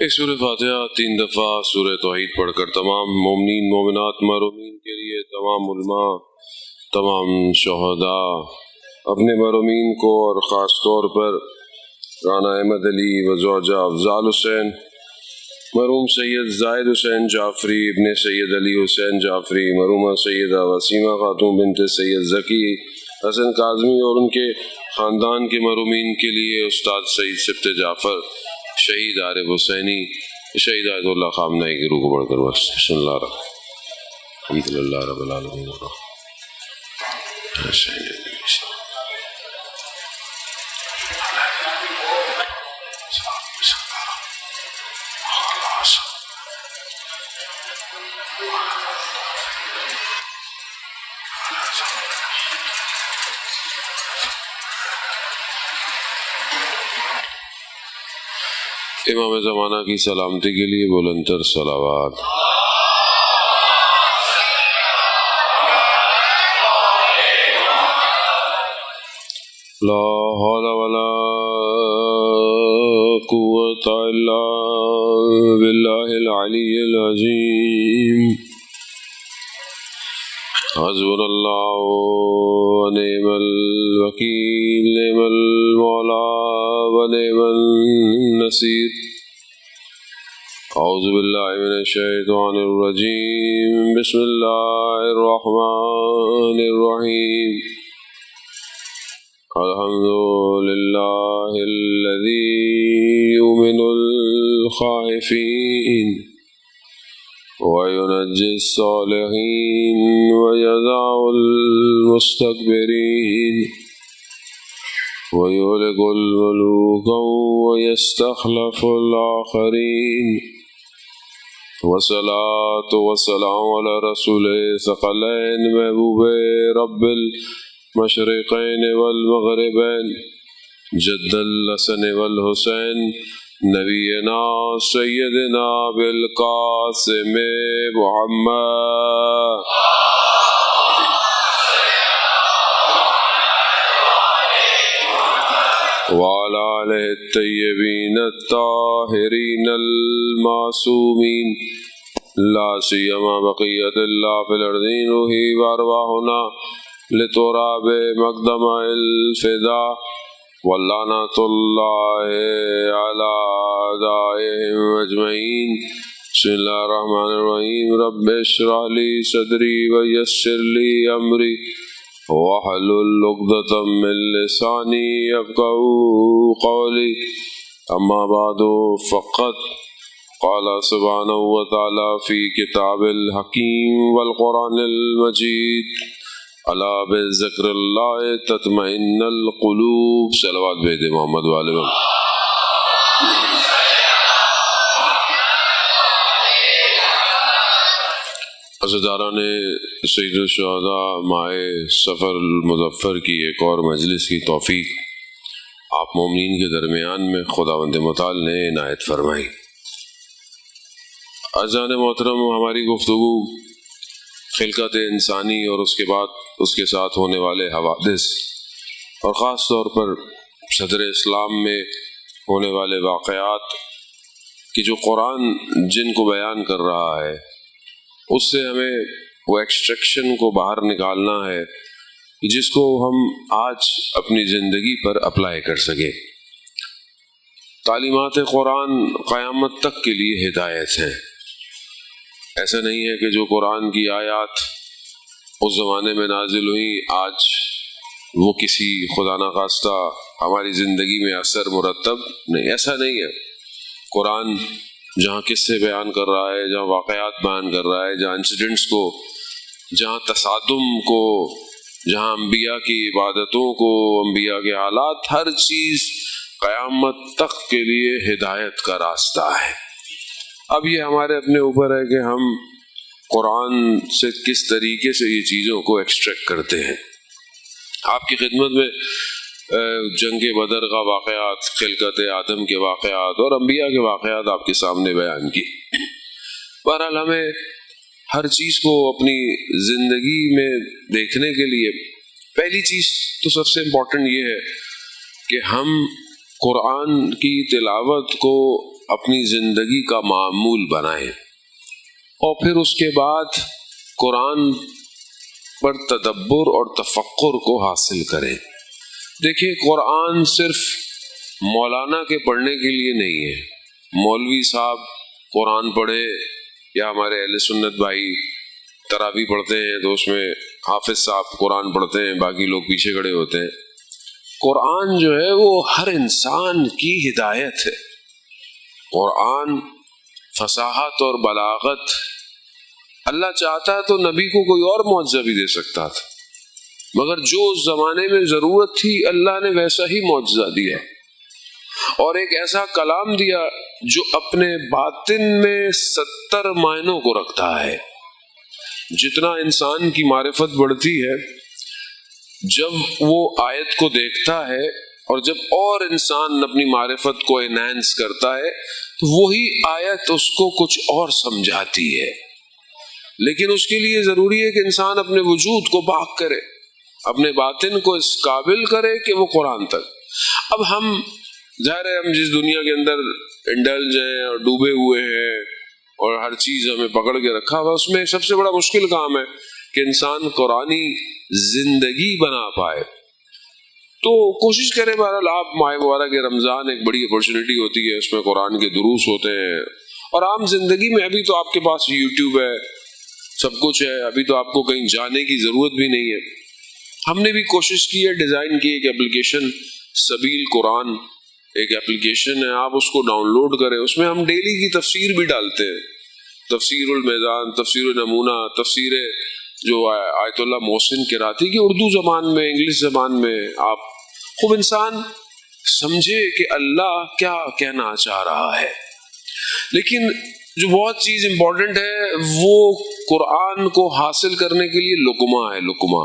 ایک سورہ فاتحہ 3 دفعہ سورہ توحید پڑھ کر تمام مومنین مومنات محرومین کے لیے، تمام علماء، تمام شہداء، اپنے محرومین کو اور خاص طور پر رانا احمد علی و زوجہ افضال حسین، مرحوم سید زاہد حسین جعفری ابن سید علی حسین جعفری، مرحومہ سیدہ وسیمہ خاتون بنت سید ذکی حسن کاظمی اور ان کے خاندان کے مرحومین کے لیے، استاد سعید سبت جعفر، شہید عارف حسینی، شہید آیت اللہ خامنہئی کی روح کو بڑھ کر بس بسم اللہ الرحمن الحمد للہ رب العالمین امام زمانہ کی سلامتی کے لیے بلندتر صلوات۔ لا حول ولا قوة الا باللہ العلی العظیم۔ حسبنا اللہ ونعم الوکیل، نعم المولا ونعم النصیر۔ اعوذ باللہ من الشیطان الرجیم، بسم اللہ الرحمن الرحیم۔ الحمد للہ الذی یؤمن الخائفین وینجی الصالحین ویضع المستکبرین ویہلک الملوک ویستخلف الآخرین، والصلاة والسلام علی رسول ثقلین محبوب رب المشرقین والمغربین جد الحسن والحسین، نبینا سیدنا بالقاسم محمد وعلى آلہ الطیبین الطاہرین المعصومین، لا سیما بقیت اللہ فی الارضین، روحی وارواحنا لتراب مقدم الفدا، واللعنۃ اللہ علی اعدائہم اجمعین۔ بسم اللہ الرحمن الرحیم، رب اشرح لی صدری ویسر لی امری واحلل عقدۃ من لسانی یفقہوا قولی، اما بعد فقد قال سبحانہ وتعالی فی کتاب الحکیم والقرآن المجید، الا بذکر اللہ تطمئن القلوب۔ صلوات بید محمد والے عزیزداران سید الشہداء، ماہ سفر المظفر کی ایک اور مجلس کی توفیق آپ مومنین کے درمیان میں خداوند متعال نے عنایت فرمائی۔ عزیزان محترم، ہماری گفتگو خلقت انسانی اور اس کے بعد اس کے ساتھ ہونے والے حوادث اور خاص طور پر صدر اسلام میں ہونے والے واقعات کہ جو قرآن جن کو بیان کر رہا ہے، اس سے ہمیں وہ ایکسٹریکشن کو باہر نکالنا ہے جس کو ہم آج اپنی زندگی پر اپلائی کر سکیں۔ تعلیمات قرآن قیامت تک کے لیے ہدایت ہیں۔ ایسا نہیں ہے کہ جو قرآن کی آیات اس زمانے میں نازل ہوئیں آج وہ کسی خدا نخواستہ ہماری زندگی میں اثر مرتب نہیں، ایسا نہیں ہے۔ قرآن جہاں قصے بیان کر رہا ہے، جہاں واقعات بیان کر رہا ہے، جہاں انسیڈنٹس کو، جہاں تصادم کو، جہاں انبیاء کی عبادتوں کو، انبیاء کے حالات، ہر چیز قیامت تک کے لیے ہدایت کا راستہ ہے۔ اب یہ ہمارے اپنے اوپر ہے کہ ہم قرآن سے کس طریقے سے یہ چیزوں کو ایکسٹریکٹ کرتے ہیں۔ آپ کی خدمت میں جنگ بدر کا واقعات، خلقت آدم کے واقعات اور انبیاء کے واقعات آپ کے سامنے بیان کی۔ بہرحال ہمیں ہر چیز کو اپنی زندگی میں دیکھنے کے لیے پہلی چیز تو سب سے امپورٹنٹ یہ ہے کہ ہم قرآن کی تلاوت کو اپنی زندگی کا معمول بنائیں اور پھر اس کے بعد قرآن پر تدبر اور تفکر کو حاصل کریں۔ دیکھیں، قرآن صرف مولانا کے پڑھنے کے لیے نہیں ہے۔ مولوی صاحب قرآن پڑھے یا ہمارے اہل سنت بھائی تراویح پڑھتے ہیں تو اس میں حافظ صاحب قرآن پڑھتے ہیں، باقی لوگ پیچھے کھڑے ہوتے ہیں۔ قرآن جو ہے وہ ہر انسان کی ہدایت ہے۔ قرآن فصاحت اور بلاغت، اللہ چاہتا تو نبی کو کوئی اور معجزہ بھی دے سکتا تھا، مگر جو اس زمانے میں ضرورت تھی اللہ نے ویسا ہی معجزہ دیا، اور ایک ایسا کلام دیا جو اپنے باطن میں 70 معنوں کو رکھتا ہے۔ جتنا انسان کی معرفت بڑھتی ہے، جب وہ آیت کو دیکھتا ہے اور جب اور انسان اپنی معرفت کو انہینس کرتا ہے تو وہی آیت اس کو کچھ اور سمجھاتی ہے، لیکن اس کے لیے ضروری ہے کہ انسان اپنے وجود کو پاک کرے، اپنے باطن کو اس قابل کرے کہ وہ قرآن تک۔ اب ہم ظاہر ہے ہم جس دنیا کے اندر انڈلج ہیں اور ڈوبے ہوئے ہیں اور ہر چیز ہمیں پکڑ کے رکھا ہوا، اس میں سب سے بڑا مشکل کام ہے کہ انسان قرآنی زندگی بنا پائے۔ تو کوشش کریں، بہرحال آپ ماہ مبارک رمضان ایک بڑی اپرچونٹی ہوتی ہے، اس میں قرآن کے دروس ہوتے ہیں، اور عام زندگی میں ابھی تو آپ کے پاس یوٹیوب ہے، سب کچھ ہے، ابھی تو آپ کو کہیں جانے کی ضرورت بھی نہیں ہے۔ ہم نے بھی کوشش کی ہے، ڈیزائن کی ایک اپلیکیشن سبیل قرآن ایک اپلیکیشن ہے، آپ اس کو ڈاؤن لوڈ کریں، اس میں ہم ڈیلی کی تفسیر بھی ڈالتے ہیں، تفسیر المیزان، تفسیر نمونہ، تفسیر جو آیت اللہ محسن قراتی کی اردو زبان میں، انگلش زبان میں، آپ خوب انسان سمجھے کہ اللہ کیا کہنا چاہ رہا ہے۔ لیکن جو بہت چیز امپورٹنٹ ہے وہ قرآن کو حاصل کرنے کے لیے لقمہ ہے، لقمہ۔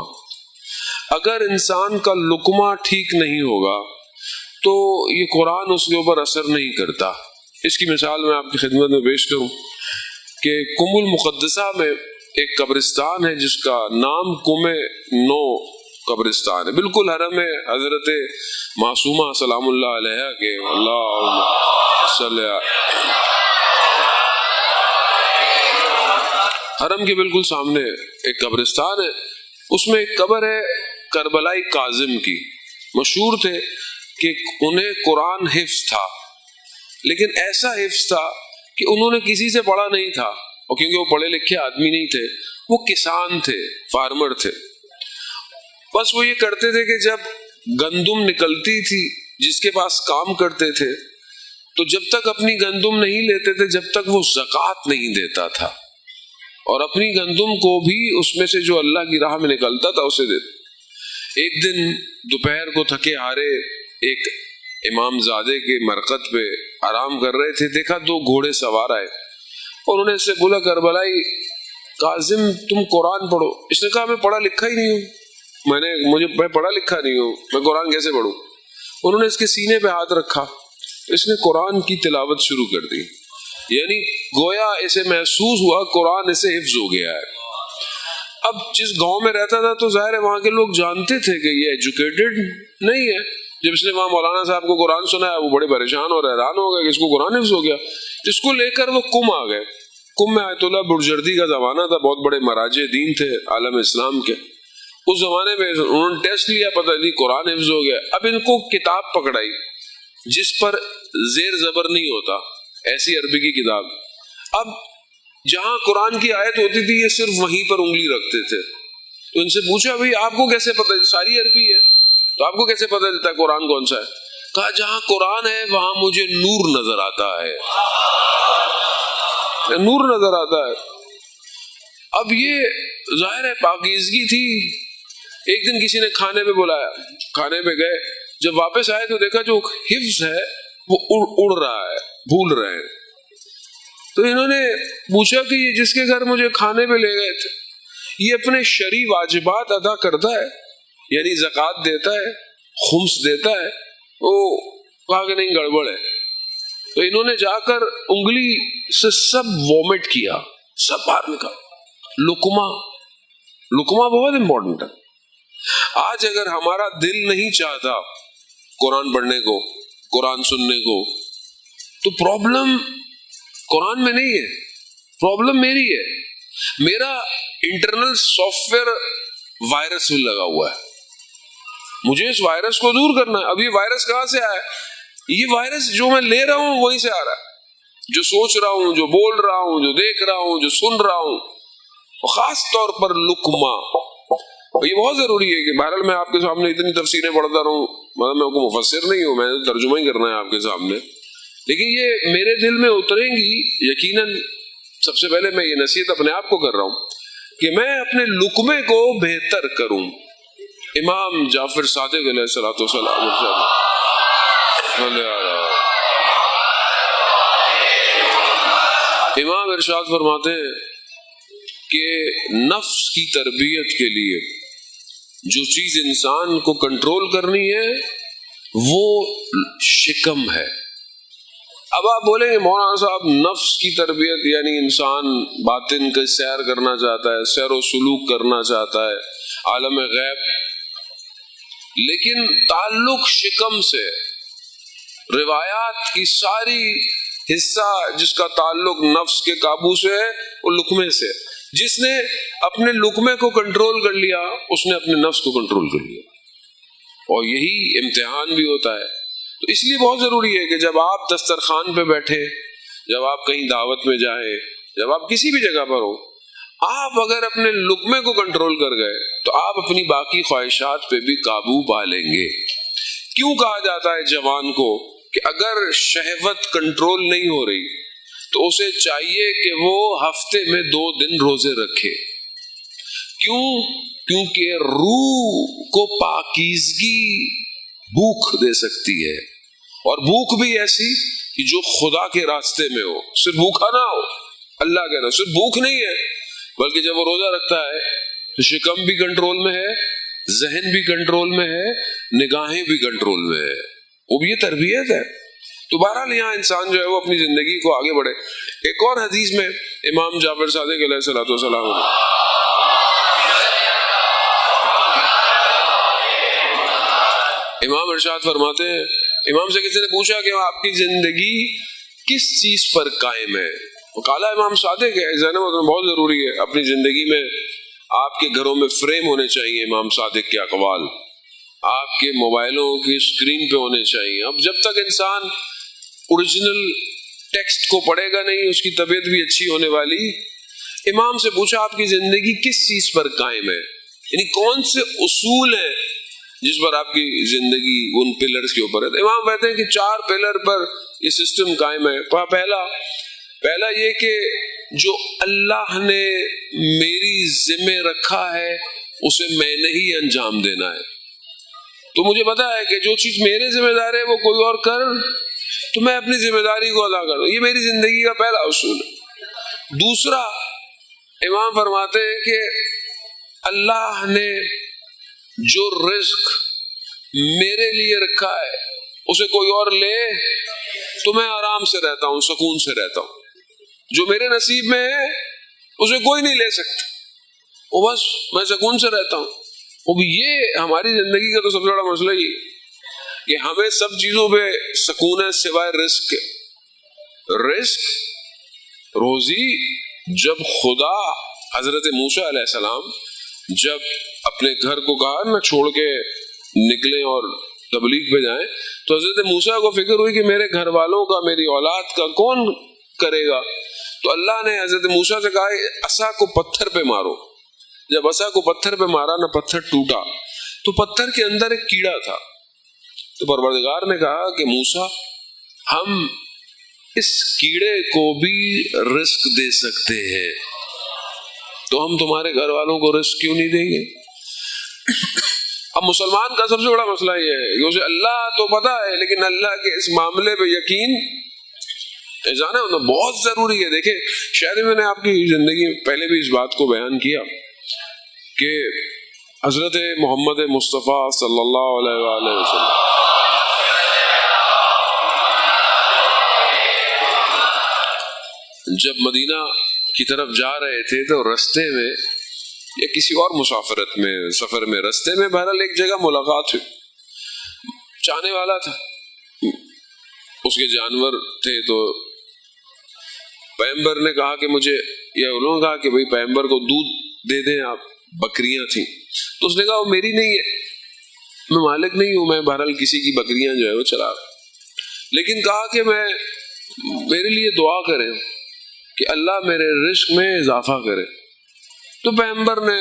اگر انسان کا لقمہ ٹھیک نہیں ہوگا تو یہ قرآن اس کے اوپر اثر نہیں کرتا۔ اس کی مثال میں آپ کی خدمت میں پیش کروں کہ قم المقدسہ میں ایک قبرستان ہے جس کا نام قم نو قبرستان ہے، بالکل حرم حضرت معصومہ سلام اللہ علیہ کے اللہ صلی حرم کے بالکل سامنے ایک قبرستان ہے، اس میں ایک قبر ہے کربلائی کاظم کی۔ مشہور تھے کہ انہیں قرآن حفظ تھا، لیکن ایسا حفظ تھا کہ انہوں نے کسی سے پڑھا نہیں تھا، اور کیونکہ وہ پڑھے لکھے آدمی نہیں تھے، وہ کسان تھے، فارمر تھے۔ بس وہ یہ کرتے تھے کہ جب گندم نکلتی تھی، جس کے پاس کام کرتے تھے، تو جب تک اپنی گندم نہیں لیتے تھے جب تک وہ زکوٰۃ نہیں دیتا تھا، اور اپنی گندم کو بھی اس میں سے جو اللہ کی راہ میں نکلتا تھا اسے دیتا۔ ایک دن دوپہر کو تھکے ہارے ایک امام زادے کے مرقد پہ آرام کر رہے تھے، دیکھا 2 گھوڑے سوار آئے، اور انہوں نے اس سے بولا کربلائی کاظم تم قرآن پڑھو۔ اس نے کہا میں پڑھا لکھا ہی نہیں ہوں، میں پڑھا لکھا نہیں ہوں، میں قرآن کیسے پڑھوں؟ انہوں نے اس کے سینے پہ ہاتھ رکھا، اس نے قرآن کی تلاوت شروع کر دی، یعنی گویا اسے محسوس ہوا قرآن اسے حفظ ہو گیا ہے۔ اب جس گاؤں میں رہتا تھا تو ظاہر ہے وہاں کے لوگ جانتے تھے کہ یہ ایجوکیٹڈ نہیں ہے۔ جب اس نے وہاں مولانا صاحب کو قرآن سنایا وہ بڑے پریشان اور حیران ہو گئے کہ اس کو قرآن حفظ ہو گیا۔ اس کو لے کر وہ قم آ گئے۔ قم میں آیت اللہ برجردی کا زمانہ تھا، بہت بڑے مراجع دین تھے عالم اسلام کے۔ اس زمانے میں انہوں نے ٹیسٹ لیا، پتہ نہیں قرآن حفظ ہو گیا۔ اب ان کو کتاب پکڑائی جس پر زیر زبر نہیں ہوتا، ایسی عربی کی کتاب۔ اب جہاں قرآن کی آیت ہوتی تھی یہ صرف وہیں پر انگلی رکھتے تھے، تو ان سے پوچھا بھئی آپ کو کیسے پتہ؟ ساری عربی ہے تو آپ کو کیسے پتہ چلتا ہے قرآن کون سا ہے؟ کہا جہاں قرآن ہے وہاں مجھے نور نظر آتا ہے، نور نظر آتا ہے۔ اب یہ ظاہر ہے پاکیزگی تھی۔ ایک دن کسی نے کھانے پہ بلایا، کھانے پہ گئے، جب واپس آئے تو دیکھا جو حفظ ہے وہ اڑ رہا ہے، بھول رہے ہیں۔ تو انہوں نے پوچھا کہ یہ جس کے گھر مجھے کھانے پہ لے گئے تھے یہ اپنے شرعی واجبات ادا کرتا ہے، یعنی زکوٰۃ دیتا ہے، خمس دیتا ہے؟ وہ کہا کہ نہیں، گڑبڑ ہے۔ تو انہوں نے جا کر انگلی سے سب وومٹ کیا، سب باہر نکالا۔ لقمہ بہت امپورٹنٹ ہے۔ آج اگر ہمارا دل نہیں چاہتا قرآن پڑھنے کو، قرآن سننے کو، تو پرابلم قرآن میں نہیں ہے، پرابلم میری ہے، میرا انٹرنل سافٹ ویئر وائرس میں لگا ہوا ہے، مجھے اس وائرس کو دور کرنا ہے۔ اب یہ وائرس کہاں سے آیا ہے؟ یہ وائرس جو میں لے رہا ہوں وہیں سے آ رہا ہے، جو سوچ رہا ہوں، جو بول رہا ہوں، جو دیکھ رہا ہوں، جو سن رہا ہوں، خاص طور پر لقمہ۔ یہ بہت ضروری ہے کہ بہرحال میں آپ کے سامنے اتنی تفسیریں پڑھتا رہوں، مطلب میں کو مفسر نہیں ہوں، میں ترجمہ ہی کرنا ہے آپ کے سامنے، لیکن یہ میرے دل میں اتریں گی یقیناً۔ سب سے پہلے میں یہ نصیحت اپنے آپ کو کر رہا ہوں کہ میں اپنے لقمے کو بہتر کروں۔ امام جعفر صادق علیہ الصلوۃ والسلام امام ارشاد فرماتے ہیں کہ نفس کی تربیت کے لیے جو چیز انسان کو کنٹرول کرنی ہے وہ شکم ہے۔ اب آپ بولیں گے مولانا صاحب نفس کی تربیت یعنی انسان باطن کا سیر کرنا چاہتا ہے، سیر و سلوک کرنا چاہتا ہے، عالم غیب، لیکن تعلق شکم سے، روایات کی ساری حصہ جس کا تعلق نفس کے قابو سے ہے وہ لقمے سے۔ جس نے اپنے لقمے کو کنٹرول کر لیا اس نے اپنے نفس کو کنٹرول کر لیا، اور یہی امتحان بھی ہوتا ہے۔ تو اس لیے بہت ضروری ہے کہ جب آپ دسترخوان پہ بیٹھے، جب آپ کہیں دعوت میں جائیں، جب آپ کسی بھی جگہ پر ہو، آپ اگر اپنے لقمے کو کنٹرول کر گئے تو آپ اپنی باقی خواہشات پہ بھی قابو پا لیں گے۔ کیوں کہا جاتا ہے جوان کو کہ اگر شہوت کنٹرول نہیں ہو رہی تو اسے چاہیے کہ وہ ہفتے میں 2 دن روزے رکھے؟ کیوں؟ کیونکہ روح کو پاکیزگی بھوک دے سکتی ہے، اور بھوک بھی ایسی کہ جو خدا کے راستے میں ہو، صرف بھوکا نہ ہو، اللہ کے نام، صرف بھوک نہیں ہے بلکہ جب وہ روزہ رکھتا ہے تو شکم بھی کنٹرول میں ہے، ذہن بھی کنٹرول میں ہے، نگاہیں بھی کنٹرول میں ہے، وہ بھی یہ تربیت ہے۔ تو بہرحال یہاں انسان جو ہے وہ اپنی زندگی کو آگے بڑھے۔ ایک اور حدیث میں امام جعفر صادق علیہ الصلوۃ والسلام امام ارشاد فرماتے ہیں، امام سے کسی نے پوچھا کہ آپ کی زندگی کس چیز پر قائم ہے؟ وہ کالا امام صادق ہے، ذہن میں بہت ضروری ہے۔ اپنی زندگی میں آپ کے گھروں میں فریم ہونے چاہیے امام صادق کے اقوال، آپ کے موبائلوں کی اسکرین پہ ہونے چاہیے۔ اب جب تک انسان اوریجنل ٹیکسٹ کو پڑھے گا نہیں اس کی طبیعت بھی اچھی ہونے والی۔ امام سے پوچھا آپ کی زندگی کس چیز پر قائم ہے، یعنی کون سے اصول ہیں جس پر آپ کی زندگی ان پلرز کے اوپر ہے؟ تو امام کہتے ہیں کہ 4 پلر پر یہ سسٹم قائم ہے۔ پہلا یہ کہ جو اللہ نے میری ذمہ رکھا ہے اسے میں نے ہی انجام دینا ہے۔ تو مجھے پتا ہے کہ جو چیز میرے ذمہ دار ہے وہ کوئی اور کر تو میں اپنی ذمہ داری کو ادا کروں، یہ میری زندگی کا پہلا اصول ہے۔ دوسرا، امام فرماتے ہیں کہ اللہ نے جو رزق میرے لیے رکھا ہے اسے کوئی اور لے تو میں آرام سے رہتا ہوں، سکون سے رہتا ہوں۔ جو میرے نصیب میں ہے اسے کوئی نہیں لے سکتا، وہ بس میں سکون سے رہتا ہوں۔ وہ بھی یہ ہماری زندگی کا تو سب سے بڑا مسئلہ ہی کہ ہمیں سب چیزوں پہ سکون ہے سوائے رزق کے۔ رزق، روزی، جب خدا حضرت موسیٰ علیہ السلام جب اپنے گھر کو کہا نہ چھوڑ کے نکلیں اور تبلیغ پہ جائیں تو حضرت موسیٰ کو فکر ہوئی کہ میرے گھر والوں کا، میری اولاد کا کون کرے گا؟ تو اللہ نے حضرت موسیٰ سے کہا عصا کو پتھر پہ مارو۔ جب عصا کو پتھر پہ مارا نہ پتھر ٹوٹا، تو پتھر کے اندر ایک کیڑا تھا۔ تو پروردگار نے کہا کہ موسیٰ ہم اس کیڑے کو بھی رزق دے سکتے ہیں، تو ہم تمہارے گھر والوں کو رزق کیوں نہیں دیں گے؟ اب مسلمان کا سب سے بڑا مسئلہ یہ ہے کہ اسے اللہ تو پتا ہے لیکن اللہ کے اس معاملے پہ یقین جانا ہونا بہت ضروری ہے۔ دیکھیں شاید میں نے آپ کی زندگی میں پہلے بھی اس بات کو بیان کیا کہ حضرت محمد مصطفیٰ صلی اللہ علیہ وآلہ وسلم جب مدینہ کی طرف جا رہے تھے تو رستے میں یا کسی اور مسافرت میں، سفر میں، رستے میں بہرحال ایک جگہ ملاقات ہوئی، چاہنے والا تھا، اس کے جانور تھے، تو پیغمبر نے کہا کہ مجھے، یا انہوں نے کہا کہ بھئی پیغمبر کو دودھ دے دیں آپ، بکریاں تھیں، تو اس نے کہا وہ میری نہیں ہے، میں مالک نہیں ہوں، میں بہرحال کسی کی بکریاں جو ہے وہ چلا رہا، لیکن کہا کہ میرے لیے دعا کریں کہ اللہ میرے رزق میں اضافہ کرے. تو پیغمبر نے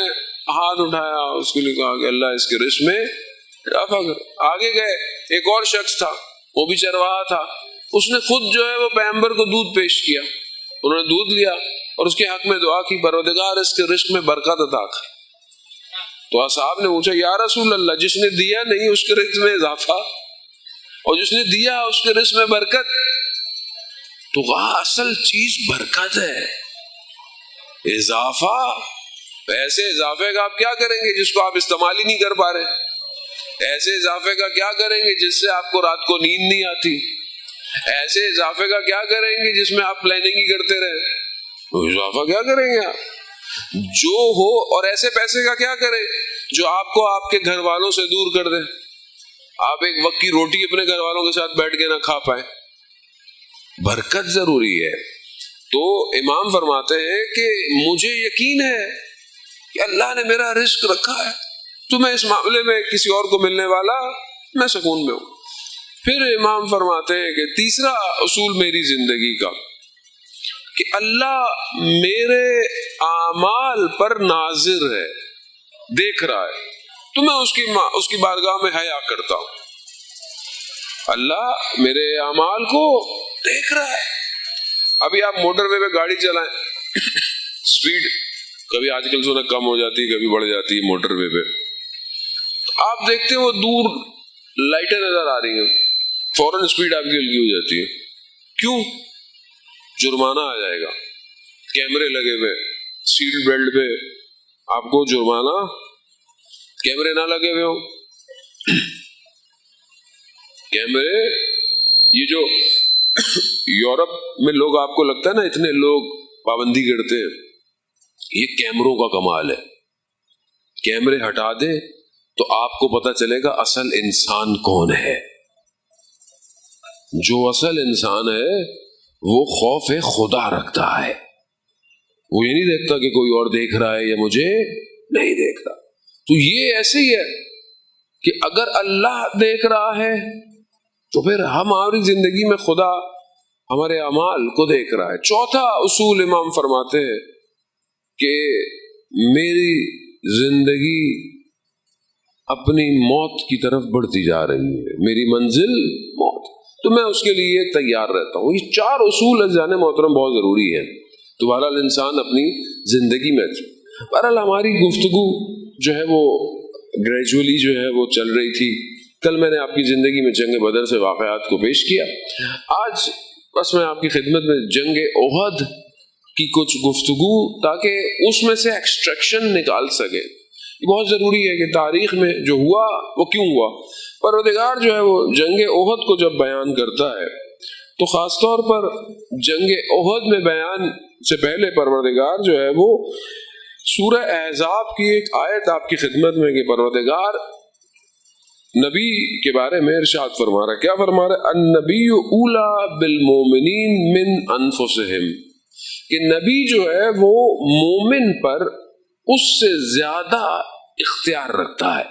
ہاتھ اٹھایا، اس کے لیے کہا کہ اللہ اس کے رزق میں اضافہ کرے. آگے گئے، ایک اور شخص تھا، وہ بھی چرواہا تھا، اس نے خود جو ہے وہ پیغمبر کو دودھ پیش کیا، انہوں نے دودھ لیا اور اس کے حق میں دعا کی، پروردگار اس کے رزق میں برکت عطا کر. تو اصحاب نے پوچھا یا رسول اللہ، جس نے دیا نہیں اس کے رزق میں اضافہ، اور جس نے دیا اس کے رزق میں برکت؟ تو کہا اصل چیز برکت ہے، اضافہ. ایسے اضافے کا آپ کیا کریں گے جس کو آپ استعمال ہی نہیں کر پا رہے؟ ایسے اضافے کا کیا کریں گے جس سے آپ کو رات کو نیند نہیں آتی؟ ایسے اضافے کا کیا کریں گے جس میں آپ پلاننگ ہی کرتے رہے؟ اضافہ کیا کریں گے آپ جو ہو؟ اور ایسے پیسے کا کیا کریں جو آپ کو آپ کے گھر والوں سے دور کر دے، آپ ایک وقت کی روٹی اپنے گھر والوں کے ساتھ بیٹھ کے نہ کھا پائیں. برکت ضروری ہے. تو امام فرماتے ہیں کہ مجھے یقین ہے کہ اللہ نے میرا رزق رکھا ہے، تو میں اس معاملے میں کسی اور کو ملنے والا میں سکون میں ہوں. پھر امام فرماتے ہیں کہ تیسرا اصول میری زندگی کا کہ اللہ میرے اعمال پر ناظر ہے، دیکھ رہا ہے، تو میں اس کی بارگاہ میں حیا کرتا ہوں. اللہ میرے اعمال کو دیکھ رہا ہے. ابھی آپ موٹر وے پہ گاڑی چلائیں، سپیڈ کبھی آج کل سنا کم ہو جاتی ہے، کبھی بڑھ جاتی ہے موٹر وے پہ، آپ دیکھتے ہیں وہ دور لائٹیں نظر آ رہی ہیں، فوراً سپیڈ آپ کی ہلکی ہو جاتی ہے. کیوں؟ جرمانہ آ جائے گا، کیمرے لگے ہوئے، سیٹ بیلٹ پہ آپ کو جرمانہ. کیمرے نہ لگے ہوئے ہوں، کیمرے، یہ جو یورپ میں لوگ آپ کو لگتا ہے نا اتنے لوگ پابندی کرتے ہیں، یہ کیمروں کا کمال ہے. کیمرے ہٹا دیں تو آپ کو پتہ چلے گا اصل انسان کون ہے. جو اصل انسان ہے وہ خوف خدا رکھتا ہے، وہ یہ نہیں دیکھتا کہ کوئی اور دیکھ رہا ہے یا مجھے نہیں دیکھ رہا. تو یہ ایسے ہی ہے کہ اگر اللہ دیکھ رہا ہے تو پھر ہماری زندگی میں خدا ہمارے اعمال کو دیکھ رہا ہے. چوتھا اصول امام فرماتے ہیں کہ میری زندگی اپنی موت کی طرف بڑھتی جا رہی ہے، میری منزل موت، تو میں اس کے لیے تیار رہتا ہوں. یہ چار اصول جان محترم بہت ضروری ہے. تو بہرحال انسان اپنی زندگی میں، بہرحال ہماری گفتگو جو ہے وہ گریجولی جو ہے وہ چل رہی تھی. کل میں نے آپ کی زندگی میں جنگ بدر سے واقعات کو پیش کیا. آج بس میں آپ کی خدمت میں جنگ احد کی کچھ گفتگو، تاکہ اس میں سے ایکسٹریکشن نکال سکے. یہ بہت ضروری ہے کہ تاریخ میں جو ہوا وہ کیوں ہوا. پروردگار جو ہے وہ جنگ احد کو جب بیان کرتا ہے تو خاص طور پر جنگ احد میں بیان سے پہلے پروردگار جو ہے وہ سورہ احزاب کی ایک آیت آپ کی خدمت میں کہ پروردگار نبی کے بارے میں ارشاد فرما رہا ہے. کیا فرما رہا ہے؟ النبی اولا بالمومنین من انفسہم، کہ نبی جو ہے وہ مومن پر اس سے زیادہ اختیار رکھتا ہے.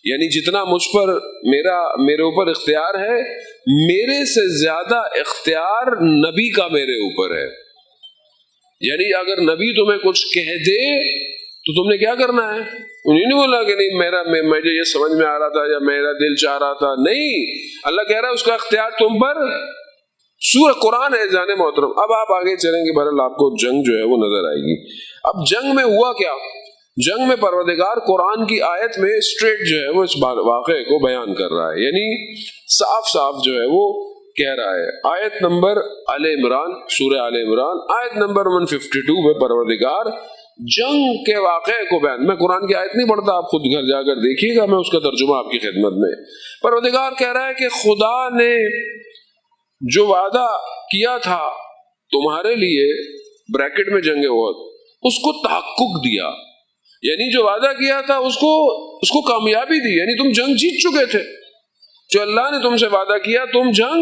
یعنی جتنا مجھ پر میرے اوپر اختیار ہے، میرے سے زیادہ اختیار نبی کا میرے اوپر ہے. یعنی اگر نبی تمہیں کچھ کہہ دے تو تم نے کیا کرنا ہے؟ انہیں نہیں بولا کہ نہیں مجھے یہ سمجھ میں آ رہا تھا یا میرا دل چاہ رہا تھا. نہیں، اللہ کہہ رہا ہے اس کا اختیار تم پر. سورہ قرآن ہے جان محترم. اب آپ آگے چلیں گے، بہرحال آپ کو جنگ جو ہے وہ نظر آئے گی. اب جنگ میں ہوا کیا؟ جنگ میں پروردگار قرآن کی آیت میں اسٹریٹ جو ہے وہ اس واقعے کو بیان کر رہا ہے، یعنی صاف صاف جو ہے وہ کہہ رہا ہے. آیت نمبر آل عمران، سورہ آل عمران آیت نمبر 152 میں پروردگار جنگ کے واقعے کو بیان، میں قرآن کی آیت نہیں پڑھتا، آپ خود گھر جا کر دیکھیے گا، میں اس کا ترجمہ آپ کی خدمت میں. پروردگار کہہ رہا ہے کہ خدا نے جو وعدہ کیا تھا تمہارے لیے، بریکٹ میں جنگ احد، اس کو تحقق دیا. یعنی جو وعدہ کیا تھا اس کو کامیابی دی. یعنی تم جنگ جیت چکے تھے. جو اللہ نے تم سے وعدہ کیا تم جنگ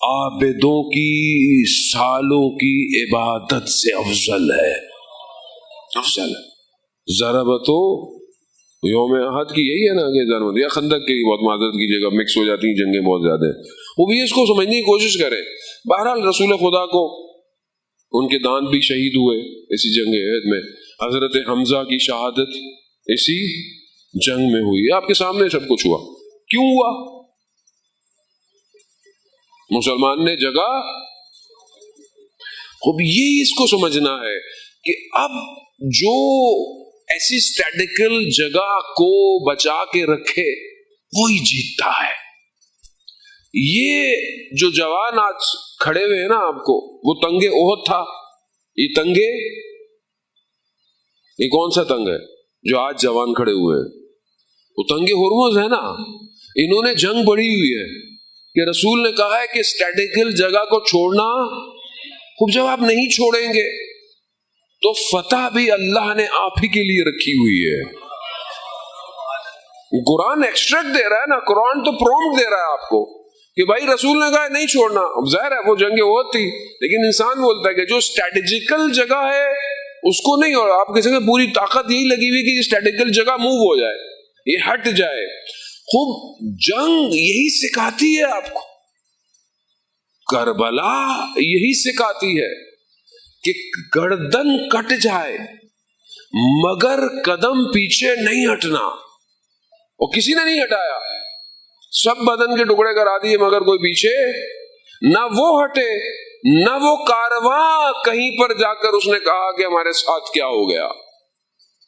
عابدوں کی سالوں کی عبادت سے افضل ہے، افضل ہے۔ ضربتو یوم احد کی یہی ہے نا کہ ضربت، یا خندق کی، بہت معذرت کیجیے گا، مکس ہو جاتی ہیں جنگیں بہت زیادہ ہیں، وہ بھی اس کو سمجھنے کی کوشش کریں۔ بہرحال رسول خدا کو ان کے دانت بھی شہید ہوئے اسی جنگ احد میں، حضرت حمزہ کی شہادت اسی جنگ میں ہوئی، آپ کے سامنے سب کچھ ہوا۔ کیوں ہوا؟ مسلمان نے جگہ، خوب یہی اس کو سمجھنا ہے کہ اب جو ایسی اسٹیٹیکل جگہ کو بچا کے رکھے وہی جیتتا ہے۔ یہ جو جوان آج کھڑے ہوئے ہیں نا آپ کو، وہ تنگے احد تھا، یہ تنگے، یہ کون سا تنگ ہے جو آج جوان کھڑے ہوئے ہیں؟ وہ تنگے ہرمز ہے نا، انہوں نے جنگ بڑھی ہوئی ہے کہ رسول نے کہا ہے کہ اسٹیٹیکل جگہ کو چھوڑنا، خوب جب آپ نہیں چھوڑیں گے تو فتح بھی اللہ نے آپ ہی کے لیے رکھی ہوئی ہے۔ قرآن ایکسٹریکٹ دے رہا ہے نا، قرآن تو پرومپٹ دے رہا ہے آپ کو کہ بھائی رسول نے کہا ہے نہیں چھوڑنا۔ اب ظاہر ہے وہ جنگ احد تھی، لیکن انسان بولتا ہے کہ جو اسٹریٹجیکل جگہ ہے اس کو نہیں، اور آپ کسی میں پوری طاقت یہی لگی ہوئی کہ یہ اسٹریٹجیکل جگہ موو ہو جائے، یہ ہٹ جائے۔ خوب جنگ یہی سکھاتی ہے آپ کو، کربلا یہی سکھاتی ہے کہ گردن کٹ جائے مگر قدم پیچھے نہیں ہٹنا، اور کسی نے نہیں ہٹایا، سب بدن کے ٹکڑے کرا دیے مگر کوئی پیچھے نہ وہ ہٹے، نہ وہ کارواں کہیں پر جا کر اس نے کہا کہ ہمارے ساتھ کیا ہو گیا۔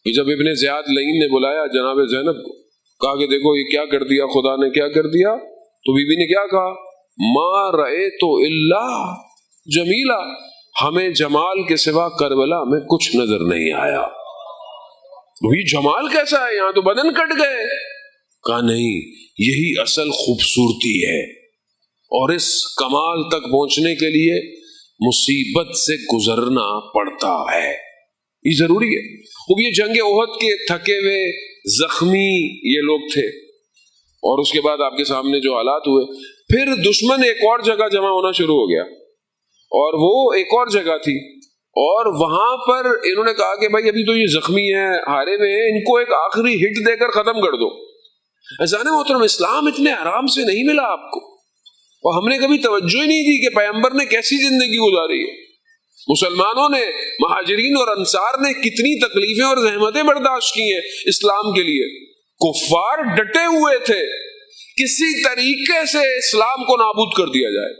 جب ابن زیاد لعین نے بلایا جناب زینب کو، کہا کہ دیکھو یہ کیا کر دیا، خدا نے کیا کر دیا، تو بی بی نے کیا کہا، ما رأیت الا جمیلا، ہمیں جمال کے سوا کربلا میں کچھ نظر نہیں آیا۔ یہ جمال کیسا ہے، یہاں تو بدن کٹ گئے۔ کہا نہیں، یہی اصل خوبصورتی ہے، اور اس کمال تک پہنچنے کے لیے مصیبت سے گزرنا پڑتا ہے، یہ ضروری ہے۔ اب یہ جنگ احد کے تھکے ہوئے زخمی یہ لوگ تھے، اور اس کے بعد آپ کے سامنے جو حالات ہوئے، پھر دشمن ایک اور جگہ جمع ہونا شروع ہو گیا، اور وہ ایک اور جگہ تھی، اور وہاں پر انہوں نے کہا کہ بھائی ابھی تو یہ زخمی ہیں، ہارے ہوئے ہیں، ان کو ایک آخری ہٹ دے کر ختم کر دو۔ عزیزان محترم، اسلام اتنے آرام سے نہیں ملا آپ کو، اور ہم نے کبھی توجہ ہی نہیں دی کہ پیغمبر نے کیسی زندگی گزاری ہے۔ مسلمانوں نے، مہاجرین اور انصار نے کتنی تکلیفیں اور زحمتیں برداشت کی ہیں اسلام کے لیے۔ کفار ڈٹے ہوئے تھے کسی طریقے سے اسلام کو نابود کر دیا جائے،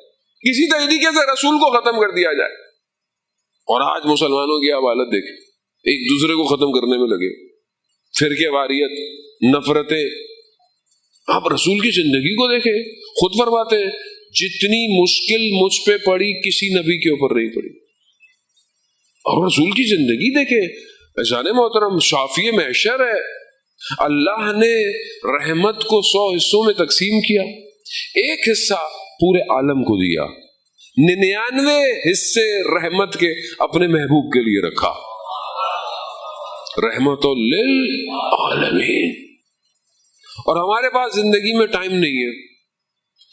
کسی طریقے سے رسول کو ختم کر دیا جائے، اور آج مسلمانوں کی حالت دیکھیں، ایک دوسرے کو ختم کرنے میں لگے، فرقے واریت، نفرتیں۔ آپ رسول کی زندگی کو دیکھیں، خود فرماتے ہیں جتنی مشکل مجھ پہ پڑی کسی نبی کے اوپر نہیں پڑی، اور رسول کی زندگی دیکھیں۔ عزیزان محترم، شافی محشر ہے، اللہ نے رحمت کو 100 حصوں میں تقسیم کیا، ایک حصہ پورے عالم کو دیا، 99 حصے رحمت کے اپنے محبوب کے لیے رکھا، رحمت للعالمین۔ اور ہمارے پاس زندگی میں ٹائم نہیں ہے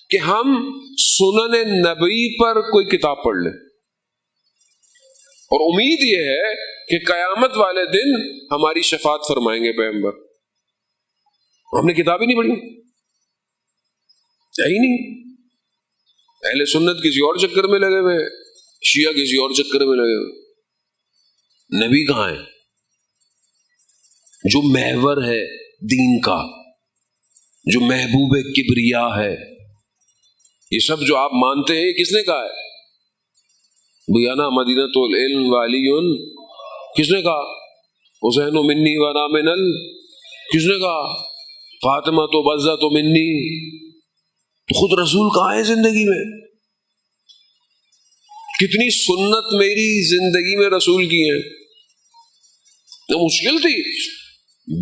کہ ہم سنن نبی پر کوئی کتاب پڑھ لیں، اور امید یہ ہے کہ قیامت والے دن ہماری شفاعت فرمائیں گے پیغمبر۔ ہم نے کتاب ہی نہیں پڑھی، ہے ہی نہیں۔ اہل سنت کسی اور چکر میں لگے ہوئے، شیعہ کسی اور چکر میں لگے ہوئے۔ نبی کہاں ہے جو محور ہے دین کا، جو محبوب کبریا ہے؟ یہ سب جو آپ مانتے ہیں کس نے کہا ہے؟ بیانا مدینۃ العلم والی، کس نے کہا؟ حسین منی وانا من ال، کس نے کہا؟ فاطمہ تو بزہ تو منی۔ تو خود رسول کہاں ہے زندگی میں؟ کتنی سنت میری زندگی میں رسول کی ہیں، مشکل تھی۔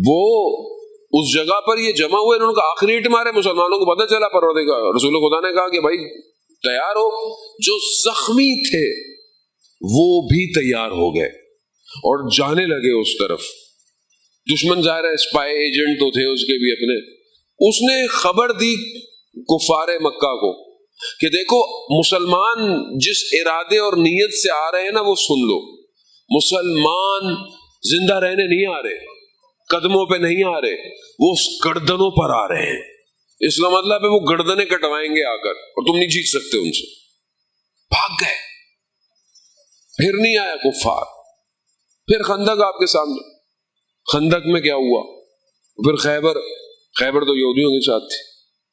وہ اس جگہ پر یہ جمع ہوئے، انہوں نے کہا آخری ہٹ مارے، مسلمانوں کو پتہ چلا، پروردگار رسول خدا نے کہا کہ بھائی تیار ہو۔ جو زخمی تھے وہ بھی تیار ہو گئے اور جانے لگے اس طرف۔ دشمن ظاہر ہے اسپائی ایجنٹ تو تھے اس کے بھی اپنے، اس نے خبر دی کفار مکہ کو کہ دیکھو مسلمان جس ارادے اور نیت سے آ رہے ہیں نا وہ سن لو، مسلمان زندہ رہنے نہیں آ رہے، قدموں پہ نہیں آ رہے، وہ گردنوں پر آ رہے ہیں۔ اس کا مطلب ہے وہ گردنیں کٹوائیں گے آ کر، اور تم نہیں جیت سکتے ان سے۔ بھاگ گئے، پھر نہیں آیا کفار۔ پھر خندق آپ کے سامنے، خندق میں کیا ہوا؟ پھر خیبر تو یہودیوں کے ساتھ تھی،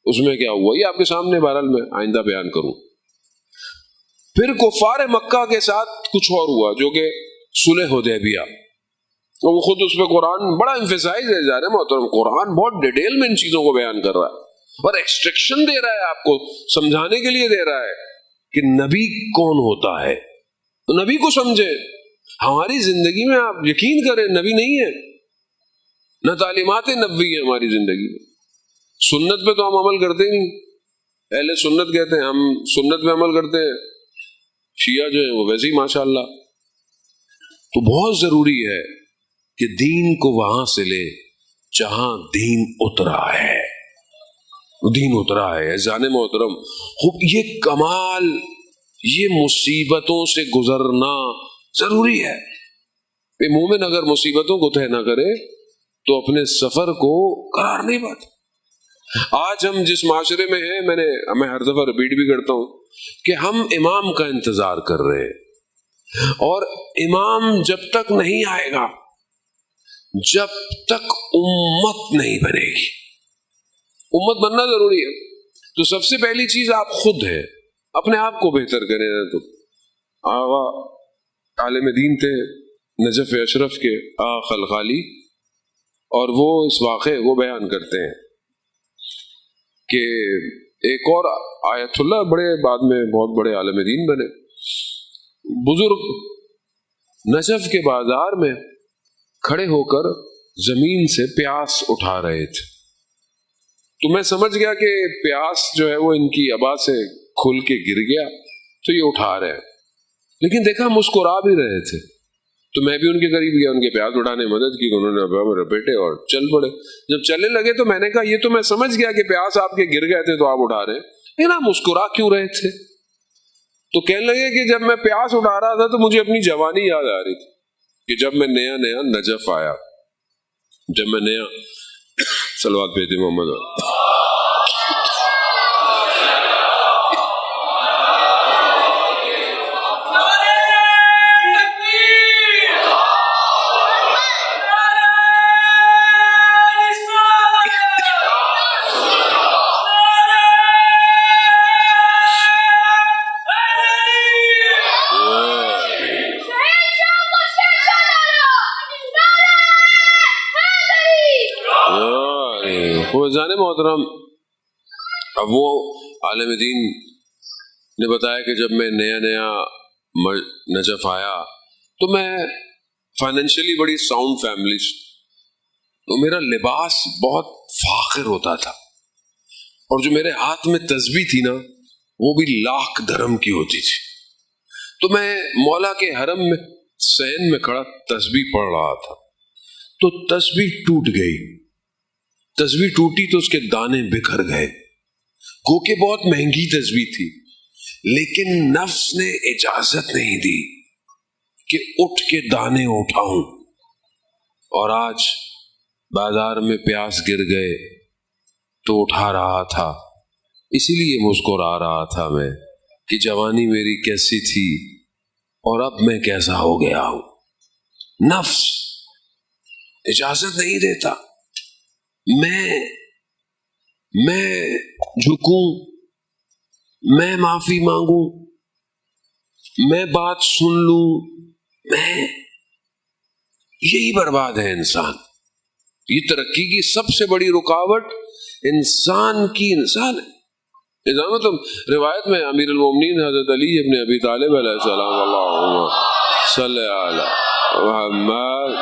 اس میں کیا ہوا یہ آپ کے سامنے بہرحال میں آئندہ بیان کروں۔ پھر کفار مکہ کے ساتھ کچھ اور ہوا جو کہ صلح حدیبیہ، وہ خود اس پہ قرآن بڑا امفیسائز ہے جا رہے محترم، قرآن بہت ڈیٹیل میں ان چیزوں کو بیان کر رہا ہے اور ایکسٹریکشن دے رہا ہے، آپ کو سمجھانے کے لیے دے رہا ہے کہ نبی کون ہوتا ہے، تو نبی کو سمجھے۔ ہماری زندگی میں آپ یقین کریں نبی نہیں ہے، نہ تعلیمات نبوی ہے ہماری زندگی میں۔ سنت پہ تو ہم عمل کرتے نہیں، اہل سنت کہتے ہیں ہم سنت پہ عمل کرتے ہیں، شیعہ جو ہیں وہ ویسے ہی ماشاءاللہ۔ تو بہت ضروری ہے کہ دین کو وہاں سے لے جہاں دین اترا ہے، دین اترا ہے۔ جان محترم خوب یہ کمال، یہ مصیبتوں سے گزرنا ضروری ہے۔ مومن اگر مصیبتوں کو طے نہ کرے تو اپنے سفر کو قرار نہیں پاتا۔ آج ہم جس معاشرے میں ہیں، میں ہر دفعہ ریپیٹ بھی کرتا ہوں کہ ہم امام کا انتظار کر رہے ہیں، اور امام جب تک نہیں آئے گا، جب تک امت نہیں بنے گی۔ امت بننا ضروری ہے، تو سب سے پہلی چیز آپ خود ہے، اپنے آپ کو بہتر کریں۔ تو آغا عالم دین تھے نجف اشرف کے آغا خلخالی، اور وہ اس واقعے وہ بیان کرتے ہیں کہ ایک اور آیت اللہ بڑے بعد میں بہت بڑے عالم دین بنے، بزرگ نجف کے بازار میں کھڑے ہو کر زمین سے پیاس اٹھا رہے تھے، تو میں سمجھ گیا کہ پیاس جو ہے وہ ان کی ابا سے کھل کے گر گیا تو یہ اٹھا رہے ہیں، لیکن دیکھا مسکرا بھی رہے تھے، تو میں بھی ان کے قریب گیا، ان کے پیاس اٹھانے میں مدد کی، انہوں نے رپیٹے اور چل پڑے۔ جب چلنے لگے تو میں نے کہا یہ تو میں سمجھ گیا کہ پیاس آپ کے گر گئے تھے تو آپ اٹھا رہے ہیں، لیکن آپ مسکرا کیوں رہے تھے؟ تو کہنے لگے کہ جب میں پیاس اٹھا رہا تھا تو مجھے اپنی جوانی یاد آ رہی تھی کہ جب میں نیا نجف آیا، جب میں نیا صلوات بھیجتے محمد۔ جانے محترم، اب وہ عالم دین نے بتایا کہ جب میں نیا نجف آیا تو میں فائنینشلی بڑی ساؤنڈ فیملی، تو میرا لباس بہت فاخر ہوتا تھا، اور جو میرے ہاتھ میں تسبیح تھی نا وہ بھی 1,00,000 درہم کی ہوتی تھی، تو میں مولا کے حرم میں صحن میں کھڑا تسبیح پڑھ رہا تھا، تو تسبیح ٹوٹ گئی، تسبیح ٹوٹی تو اس کے دانے بکھر گئے، گو کہ بہت مہنگی تسبیح تھی، لیکن نفس نے اجازت نہیں دی کہ اٹھ کے دانے اٹھاؤں، اور آج بازار میں پیاس گر گئے تو اٹھا رہا تھا، اسی لیے مسکرا رہا تھا میں کہ جوانی میری کیسی تھی اور اب میں کیسا ہو گیا ہوں۔ نفس اجازت نہیں دیتا، میں جھکوں، میں معافی مانگوں، میں بات سن لوں، یہی برباد ہے انسان۔ یہ ترقی کی سب سے بڑی رکاوٹ انسان ہے۔ مطلب روایت میں امیر المومنین حضرت علی ابن ابی طالب علیہ السلام، اللہم صلی علی محمد،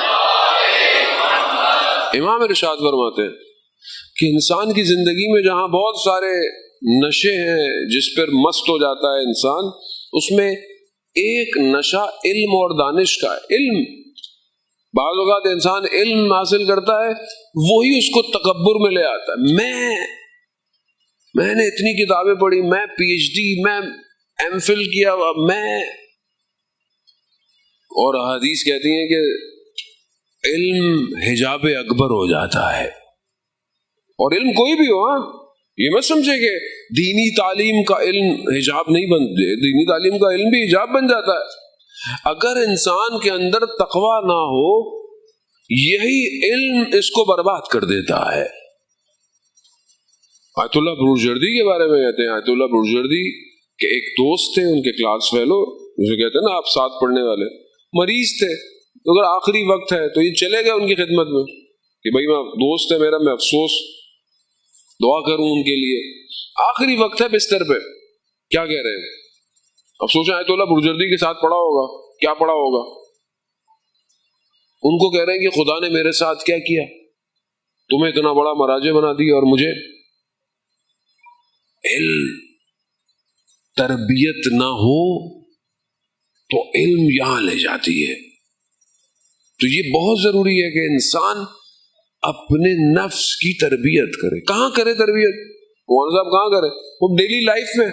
امام ارشاد فرماتے ہیں کہ انسان کی زندگی میں جہاں بہت سارے نشے ہیں جس پر مست ہو جاتا ہے انسان، اس میں ایک نشہ علم اور دانش کا ہے۔ علم، بعض اوقات انسان علم حاصل کرتا ہے وہی اس کو تکبر میں لے آتا ہے، میں نے اتنی کتابیں پڑھی، میں پی ایچ ڈی، میں ایم فل کیا، میں، اور حدیث کہتی ہیں کہ علم حجاب اکبر ہو جاتا ہے. اور علم کوئی بھی ہو، یہ مت سمجھے کہ دینی تعلیم کا علم حجاب نہیں بنتے، دینی تعلیم کا علم بھی حجاب بن جاتا ہے. اگر انسان کے اندر تقویٰ نہ ہو، یہی علم اس کو برباد کر دیتا ہے. آیت اللہ بروجردی کے بارے میں کہتے ہیں، آیت اللہ بروجردی کے ایک دوست تھے، ان کے کلاس فیلو، جسے کہتے ہیں نا آپ ساتھ پڑھنے والے، مریض تھے. تو اگر آخری وقت ہے تو یہ چلے گئے ان کی خدمت میں کہ بھائی میں دوست ہے میرا، میں افسوس دعا کروں ان کے لیے. آخری وقت ہے بستر پہ، کیا کہہ رہے ہیں؟ اب سوچیں آیت اللہ بروجردی کے ساتھ پڑھا ہوگا، کیا پڑھا ہوگا؟ ان کو کہہ رہے ہیں کہ خدا نے میرے ساتھ کیا کیا، تمہیں اتنا بڑا مراجع بنا دیا، اور مجھے علم تربیت نہ ہو تو علم یہاں لے جاتی ہے. تو یہ بہت ضروری ہے کہ انسان اپنے نفس کی تربیت کرے. کہاں کرے تربیت؟ مولانا صاحب کہاں کرے؟ وہ ڈیلی لائف میں،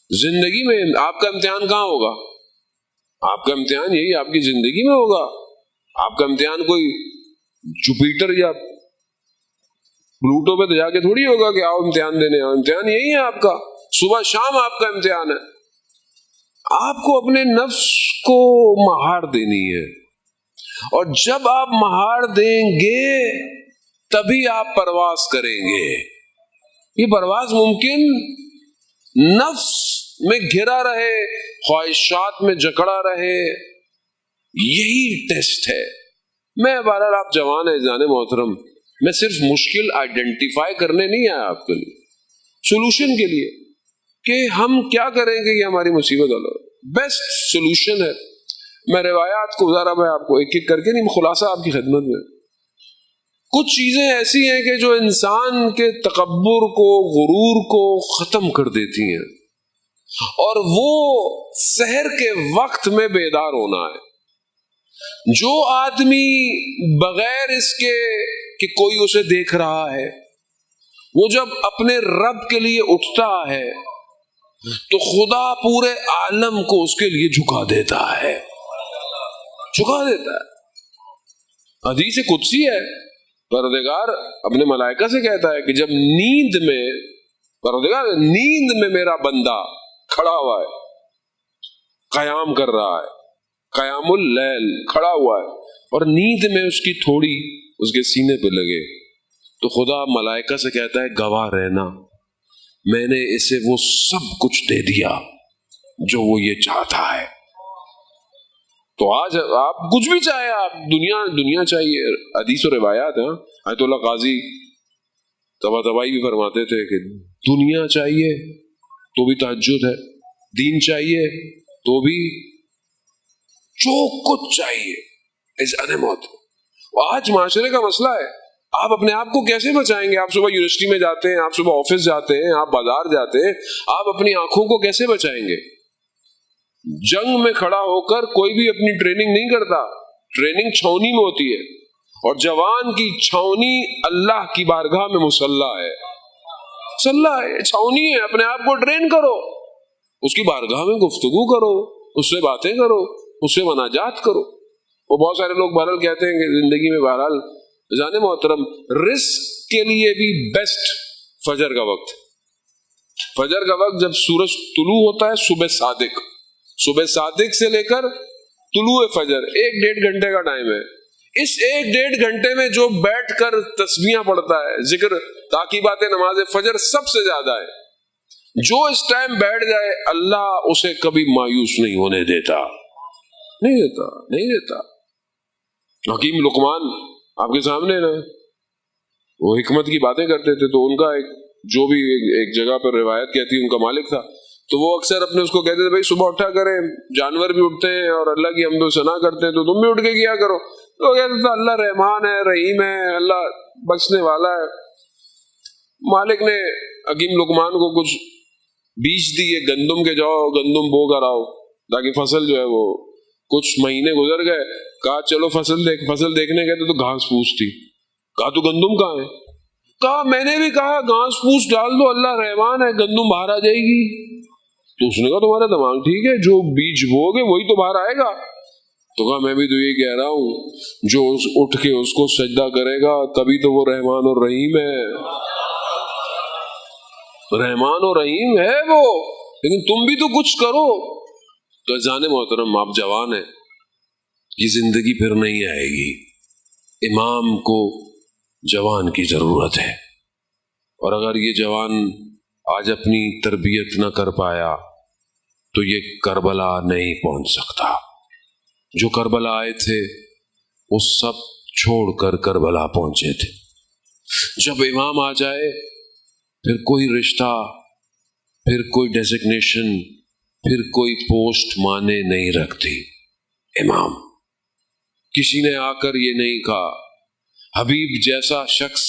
زندگی میں. آپ کا امتحان کہاں ہوگا؟ آپ کا امتحان یہی آپ کی زندگی میں ہوگا. آپ کا امتحان کوئی جوپیٹر یا پلوٹو پہ جا کے تھوڑی ہوگا کہ آؤ امتحان دینے آؤ. امتحان یہی ہے آپ کا، صبح شام آپ کا امتحان ہے. آپ کو اپنے نفس کو مہار دینی ہے، اور جب آپ مہار دیں گے تبھی آپ پرواز کریں گے. یہ پرواز ممکن نفس میں گھرا رہے، خواہشات میں جکڑا رہے، یہی ٹیسٹ ہے. میں بہرحال آپ جوان ہیں جان محترم، میں صرف مشکل آئیڈینٹیفائی کرنے نہیں آیا آپ کے لیے، سولوشن کے لیے کہ ہم کیا کریں گے. یہ ہماری مصیبت والا بیسٹ سولوشن ہے. میں روایات کو ذرا میں آپ کو ایک ایک کر کے نہیں، خلاصہ آپ کی خدمت میں. کچھ چیزیں ایسی ہیں کہ جو انسان کے تکبر کو، غرور کو ختم کر دیتی ہیں، اور وہ سحر کے وقت میں بیدار ہونا ہے. جو آدمی بغیر اس کے کہ کوئی اسے دیکھ رہا ہے، وہ جب اپنے رب کے لیے اٹھتا ہے تو خدا پورے عالم کو اس کے لیے جھکا دیتا ہے، جھکا دیتا ہے. حدیث قدسی ہے، پروردگار اپنے ملائکہ سے کہتا ہے کہ جب نیند میں، پروردگار نیند میں میرا بندہ کھڑا ہوا ہے، قیام کر رہا ہے، قیام اللیل کھڑا ہوا ہے، اور نیند میں اس کی تھوڑی اس کے سینے پہ لگے، تو خدا ملائکہ سے کہتا ہے گواہ رہنا، میں نے اسے وہ سب کچھ دے دیا جو وہ یہ چاہتا ہے. تو آج آپ کچھ بھی چاہے، آپ دنیا چاہیے. حدیث و روایات ہیں. آیت اللہ قاضی طباطبائی بھی فرماتے تھے کہ دنیا چاہیے تو بھی تہجد ہے، دین چاہیے تو بھی، جو کچھ چاہیے اذان موت. آج معاشرے کا مسئلہ ہے، آپ اپنے آپ کو کیسے بچائیں گے؟ آپ صبح یونیورسٹی میں جاتے ہیں، آپ صبح آفس جاتے ہیں، آپ بازار جاتے ہیں، آپ اپنی آنکھوں کو کیسے بچائیں گے؟ جنگ میں کھڑا ہو کر کوئی بھی اپنی ٹریننگ نہیں کرتا، ٹریننگ چھاؤنی میں ہوتی ہے، اور جوان کی چھاؤنی اللہ کی بارگاہ میں مسلح ہے. مسلح ہے، چھاؤنی ہے. اپنے آپ کو ٹرین کرو، اس کی بارگاہ میں گفتگو کرو، اس سے باتیں کرو، اس سے مناجات کرو. وہ بہت سارے لوگ بہرحال کہتے ہیں کہ زندگی میں بہرحال جان محترم رزق کے لیے بھی بیسٹ فجر کا وقت. فجر کا وقت جب سورج طلوع ہوتا ہے، صبح صادق سے لے کر طلوع فجر 1-1.5 گھنٹے کا ٹائم ہے. اس 1-1.5 گھنٹے میں جو بیٹھ کر تسبیحاں پڑھتا ہے، ذکر تعقیبات نماز فجر سب سے زیادہ ہے، جو اس ٹائم بیٹھ جائے اللہ اسے کبھی مایوس نہیں ہونے دیتا، نہیں دیتا. حکیم لقمان آپ کے سامنے نا، وہ حکمت کی باتیں کرتے تھے، تو ان کا جو بھی ایک جگہ پر روایت کہتی ان کا مالک تھا، تو وہ اکثر اپنے اس کو کہتے تھے بھائی صبح اٹھا کریں، جانور بھی اٹھتے ہیں اور اللہ کی حمد و ثنا کرتے ہیں، تو تم بھی اٹھ کے کیا کرو. تو کہتے تھے اللہ رحمان ہے، رحیم ہے، اللہ بخشنے والا ہے. مالک نے حکیم لقمان کو کچھ بیج دیے گندم کے، جاؤ گندم بو کر آؤ تاکہ فصل جو ہے وہ. کچھ مہینے گزر گئے، کہا چلو فصل دیکھنے گئے تو گھاس پھوس تھی. کہا تو گندم کہاں ہے؟ کہا میں نے بھی کہا گھاس پھوس ڈال دو، اللہ رحمان ہے، گندم باہر آ جائے گی۔ تو اس نے کہا تمہارا دماغ ٹھیک ہے، جو بیج بوگے وہی تو باہر آئے گا۔ تو کہا میں بھی تو یہ کہہ رہا ہوں، جو اٹھ کے اس کو سجدہ کرے گا تبھی تو وہ رحمان اور رحیم ہے، رحمان اور رحیم ہے وہ، لیکن تم بھی تو کچھ کرو۔ تو عزیزان محترم، آپ جوان ہیں، یہ زندگی پھر نہیں آئے گی، امام کو جوان کی ضرورت ہے، اور اگر یہ جوان آج اپنی تربیت نہ کر پایا تو یہ کربلا نہیں پہنچ سکتا۔ جو کربلا آئے تھے وہ سب چھوڑ کر کربلا پہنچے تھے۔ جب امام آ جائے پھر کوئی رشتہ، پھر کوئی ڈیزگنیشن، پھر کوئی پوسٹ مانے نہیں رکھتی۔ امام کسی نے آ کر یہ نہیں کہا، حبیب جیسا شخص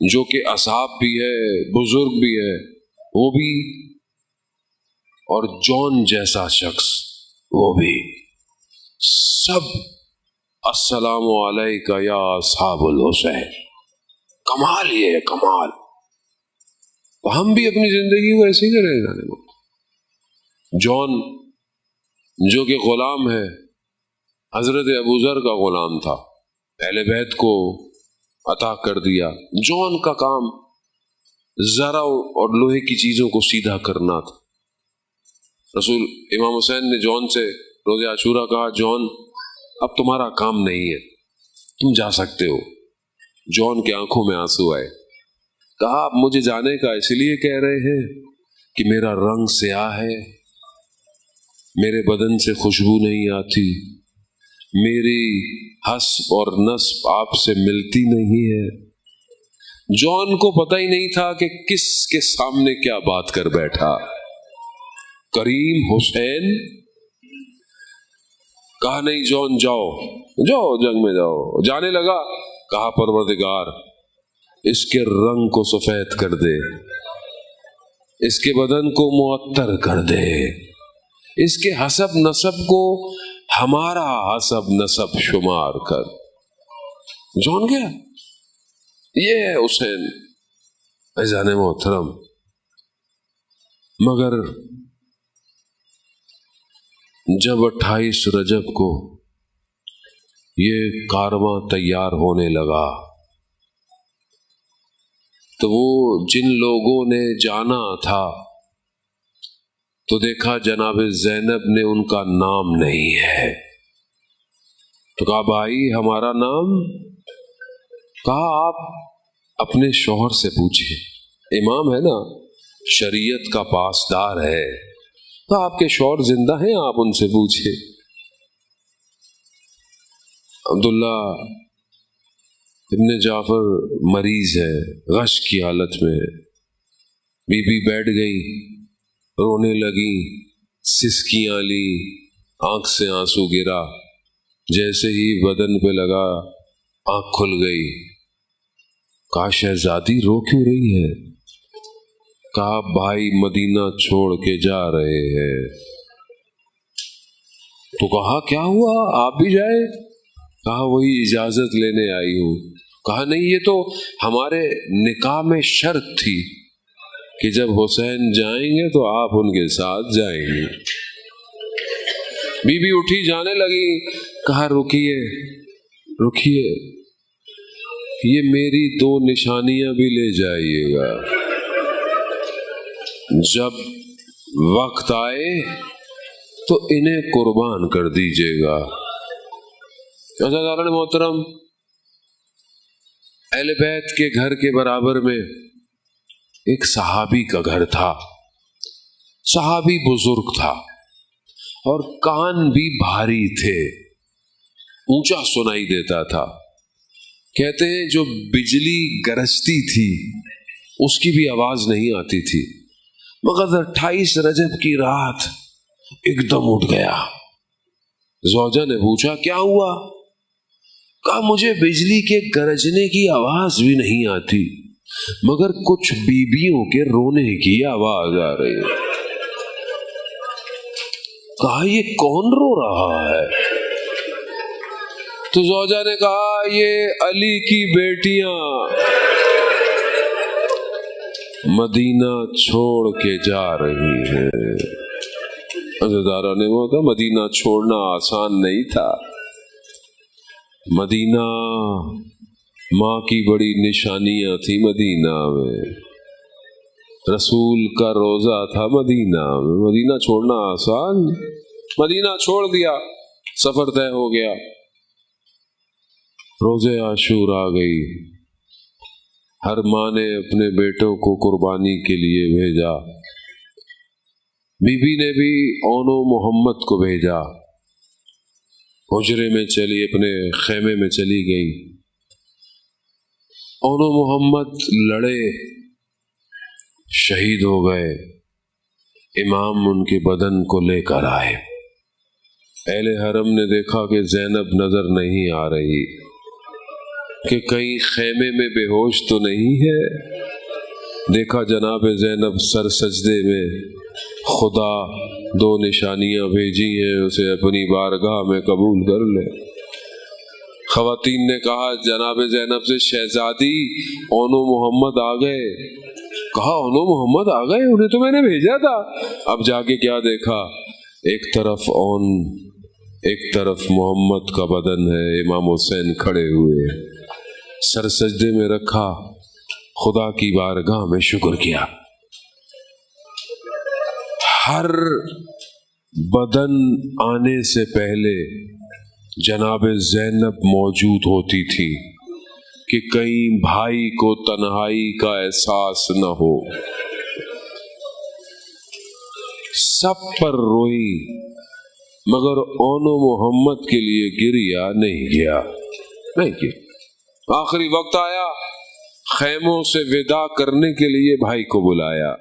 جو کہ اصحاب بھی ہے، بزرگ بھی ہے وہ بھی، اور جون جیسا شخص وہ بھی، سب السلام علیکہ یا اصحاب الحسین۔ کمال یہ ہے، کمال۔ ہم بھی اپنی زندگی کو ایسے ہی کریں گے۔ جون جو کہ غلام ہے، حضرت ابوذر کا غلام تھا، اہل بیت کو عطا کر دیا۔ جون کا کام زرع اور لوہے کی چیزوں کو سیدھا کرنا تھا۔ رسول امام حسین نے جون سے روز عاشورہ کہا، جون اب تمہارا کام نہیں ہے، تم جا سکتے ہو۔ جون کے آنکھوں میں آنسو آئے، کہا آپ مجھے جانے کا اس لیے کہہ رہے ہیں کہ میرا رنگ سیاہ ہے، میرے بدن سے خوشبو نہیں آتی، میری حسب اور نسب آپ سے ملتی نہیں ہے۔ جون کو پتہ ہی نہیں تھا کہ کس کے سامنے کیا بات کر بیٹھا۔ کریم حسین کہا نہیں جون جاؤ، جاؤ جنگ میں جاؤ۔ جانے لگا، کہا پروردگار اس کے رنگ کو سفید کر دے، اس کے بدن کو معطر کر دے، اس کے حسب نسب کو ہمارا حسب نسب شمار کر۔ جون گیا، یہ ہے حسین۔ عزیزان محترم، مگر جب 28 رجب کو یہ کارواں تیار ہونے لگا تو وہ جن لوگوں نے جانا تھا تو دیکھا جناب زینب نے ان کا نام نہیں ہے۔ تو کہا بھائی ہمارا نام؟ کہا آپ اپنے شوہر سے پوچھئے، امام ہے نا، شریعت کا پاسدار ہے، تو آپ کے شوہر زندہ ہیں، آپ ان سے پوچھئے۔ عبداللہ ابن جعفر مریض ہے، غش کی حالت میں، بی بی بیٹھ گئی، رونے لگی، سسکیاں لی، آنکھ سے آنسو گرا، جیسے ہی بدن پہ لگا آنکھ کھل گئی۔ کہا شہزادی رو کیوں رہی ہے؟ کہا بھائی مدینہ چھوڑ کے جا رہے ہیں۔ تو کہا کیا ہوا، آپ بھی جائے؟ کہا وہی اجازت لینے آئی ہوں۔ کہا نہیں، یہ تو ہمارے نکاح میں شرط تھی کہ جب حسین جائیں گے تو آپ ان کے ساتھ جائیں گے۔ بی بی اٹھی جانے لگی، کہا رکیے رکیے، یہ میری 2 نشانیاں بھی لے جائیے گا، جب وقت آئے تو انہیں قربان کر دیجیے گا۔ عزیزان محترم، اہل بیت کے گھر کے برابر میں ایک صحابی کا گھر تھا۔ صحابی بزرگ تھا اور کان بھی بھاری تھے، اونچا سنائی دیتا تھا۔ کہتے ہیں جو بجلی گرجتی تھی اس کی بھی آواز نہیں آتی تھی، مگر 28 رجب کی رات ایک دم اٹھ گیا۔ زوجہ نے پوچھا کیا ہوا؟ کہا مجھے بجلی کے گرجنے کی آواز بھی نہیں آتی، مگر کچھ بیویوں کے رونے کی آواز آ رہی ہے۔ کہا یہ کون رو رہا ہے؟ تو زوجہ نے کہا یہ علی کی بیٹیاں مدینہ چھوڑ کے جا رہی ہے۔ عزیزداران محترم، مدینہ چھوڑنا آسان نہیں تھا۔ مدینہ ماں کی بڑی نشانیاں تھی، مدینہ میں رسول کا روزہ تھا، مدینہ میں مدینہ چھوڑنا آسان، مدینہ چھوڑ دیا، سفر طے ہو گیا، روزے عاشور آ گئی، ہر ماں نے اپنے بیٹوں کو قربانی کے لیے بھیجا، بی بی نے بھی اونو محمد کو بھیجا، حجرے میں چلی، اپنے خیمے میں چلی گئی۔ اونو محمد لڑے، شہید ہو گئے، امام ان کے بدن کو لے کر آئے۔ اہل حرم نے دیکھا کہ زینب نظر نہیں آ رہی، کہ کہیں خیمے میں بے ہوش تو نہیں ہے۔ دیکھا جناب زینب سر سجدے میں، خدا دو نشانیاں بھیجی ہیں، اسے اپنی بارگاہ میں قبول کر لے۔ خواتین نے کہا جناب زینب سے، شہزادی اونو محمد آ گئے۔ کہا اونو محمد آ گئے؟ انہیں تو میں نے بھیجا تھا۔ اب جا کے کیا دیکھا، ایک طرف اون، ایک طرف محمد کا بدن ہے، امام حسین کھڑے ہوئے، سر سجدے میں رکھا، خدا کی بارگاہ میں شکر کیا۔ ہر بدن آنے سے پہلے جناب زینب موجود ہوتی تھی کہ کہیں بھائی کو تنہائی کا احساس نہ ہو۔ سب پر روئی، مگر اونو محمد کے لیے گریا نہیں گیا، نہیں گیا۔ آخری وقت آیا، خیموں سے وداع کرنے کے لیے بھائی کو بلایا،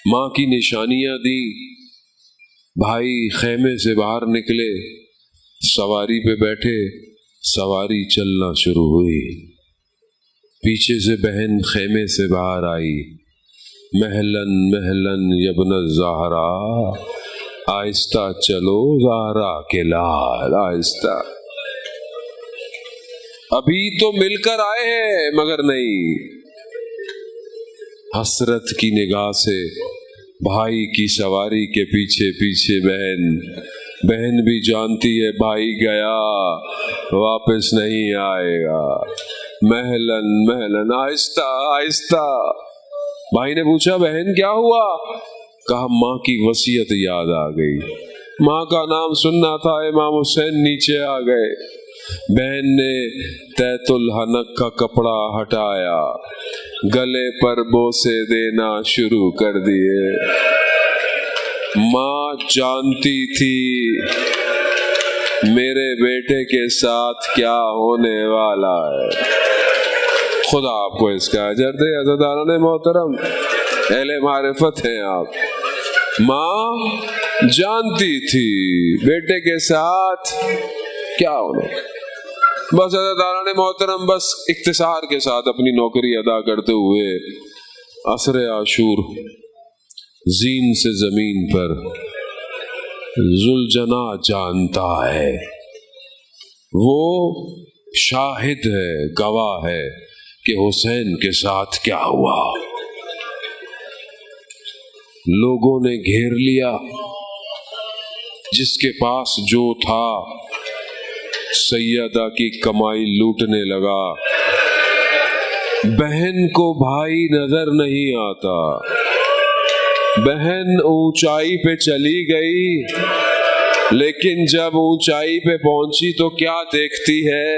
ماں کی نشانیاں دی، بھائی خیمے سے باہر نکلے، سواری پہ بیٹھے، سواری چلنا شروع ہوئی، پیچھے سے بہن خیمے سے باہر آئی، مہلن مہلن یبن الزہرا، آہستہ چلو زہرا کے لال، آہستہ، ابھی تو مل کر آئے ہیں مگر نہیں۔ حسرت کی نگاہ سے بھائی کی سواری کے پیچھے پیچھے بہن بھی جانتی ہے بھائی گیا، واپس نہیں آئے گا، مہلن مہلن، آہستہ آہستہ۔ بھائی نے پوچھا بہن کیا ہوا؟ کہا ماں کی وصیت یاد آ گئی، ماں کا نام سننا تھا، امام حسین نیچے آ گئے۔ بہن نے تیت الحنک کا کپڑا ہٹایا، گلے پر بوسے دینا شروع کر دیے۔ ماں جانتی تھی میرے بیٹے کے ساتھ کیا ہونے والا ہے۔ خدا آپ کو اس کا اجر دے۔ عزیزان محترم، اہل معرفت ہیں آپ۔ ماں جانتی تھی بیٹے کے ساتھ کیا ہونے۔ بس عزیزان محترم، بس اختصار کے ساتھ اپنی نوکری ادا کرتے ہوئے عصر عاشور زین سے زمین پر ذوالجناح جانتا ہے، وہ شاہد ہے، گواہ ہے کہ حسین کے ساتھ کیا ہوا۔ لوگوں نے گھیر لیا، جس کے پاس جو تھا سیدہ کی کمائی لوٹنے لگا۔ بہن کو بھائی نظر نہیں آتا، بہن اونچائی پہ چلی گئی، لیکن جب اونچائی پہ پہنچی تو کیا دیکھتی ہے؟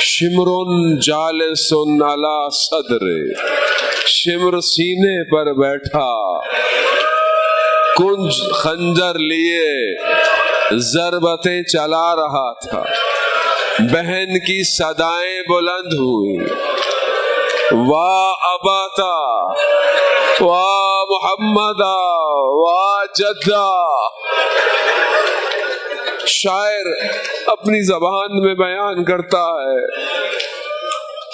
شمرن جالسن علی صدر، شمر سینے پر بیٹھا، کنج خنجر لیے ضربتیں چلا رہا تھا۔ بہن کی صدائیں بلند ہوئی، واہ اباتا، واہ محمدہ، واہ جدہ۔ شاعر اپنی زبان میں بیان کرتا ہے،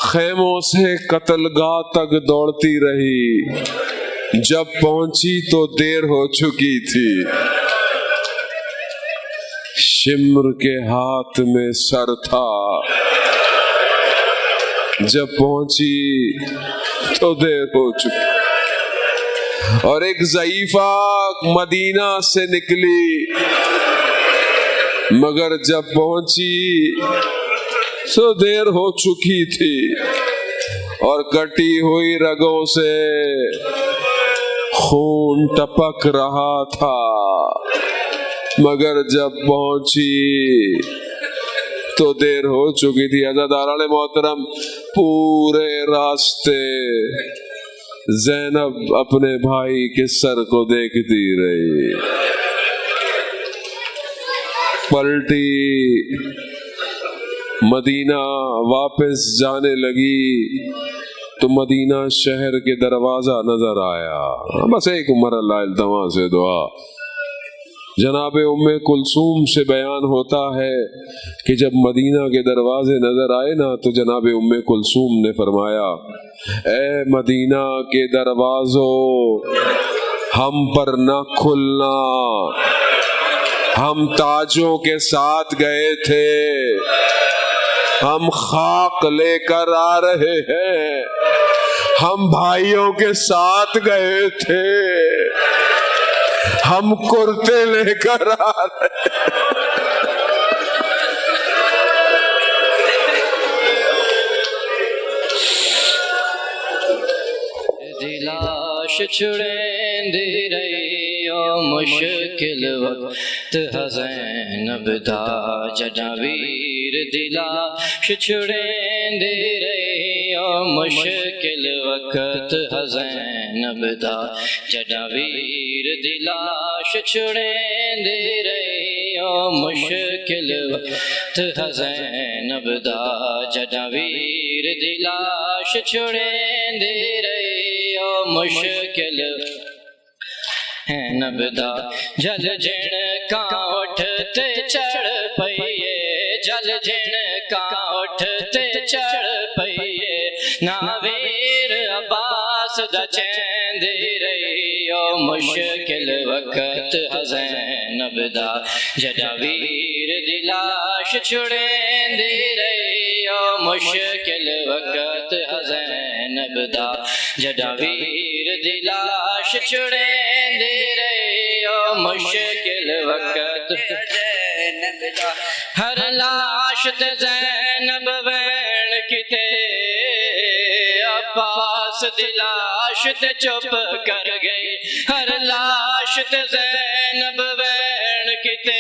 خیموں سے قتل گاہ تک دوڑتی رہی، جب پہنچی تو دیر ہو چکی تھی۔ شمر کے ہاتھ میں سر تھا، جب پہنچی تو دیر ہو چکی، اور ایک ضعیفہ مدینہ سے نکلی مگر جب پہنچی تو دیر ہو چکی تھی، اور کٹی ہوئی رگوں سے خون ٹپک رہا تھا، مگر جب پہنچی تو دیر ہو چکی تھی۔ عزاداران محترم، پورے راستے زینب اپنے بھائی کے سر کو دیکھتی رہی، پلٹی مدینہ واپس جانے لگی تو مدینہ شہر کے دروازہ نظر آیا۔ بس ایک مرحلہ التوا سے دعا۔ جناب ام کلثوم سے بیان ہوتا ہے کہ جب مدینہ کے دروازے نظر آئے نا تو جناب ام کلثوم نے فرمایا، اے مدینہ کے دروازوں، ہم پر نہ کھلنا، ہم تاجوں کے ساتھ گئے تھے، ہم خاک لے کر آ رہے ہیں، ہم بھائیوں کے ساتھ گئے تھے، ہم کرتے لے کر آ رہے ہیں۔ دلاش چھڑیں دی رہی او مشکل وقت زینب دا جڑا ویر دلاش چھڑیں دی رہی او مشکل وقت زینب دا جڑا ویر دلاش چھڑیں دی رہی او مشکل وقت زینب دا جڑا ویر دلاش چھڑیں دی رہی مشکل ہے نبدا جل جن کا اٹھتے چڑھ پئیے، جل جن کا اٹھتے چڑھ پئیے، ناویر عباس دا چین دی رہی او مشکل وقت زینب دا جڑا ویر دلاش چھڑیں دی رہی او مشکل وقت زینب دا جڑا ویر دلاش چھڑیں دی رہی او مشکل وقت زینب دا ہر لاش تے زینب وین کتے، عباس دلاش تے چپ کر گئی، ہر لاش تے زینب وین کتے،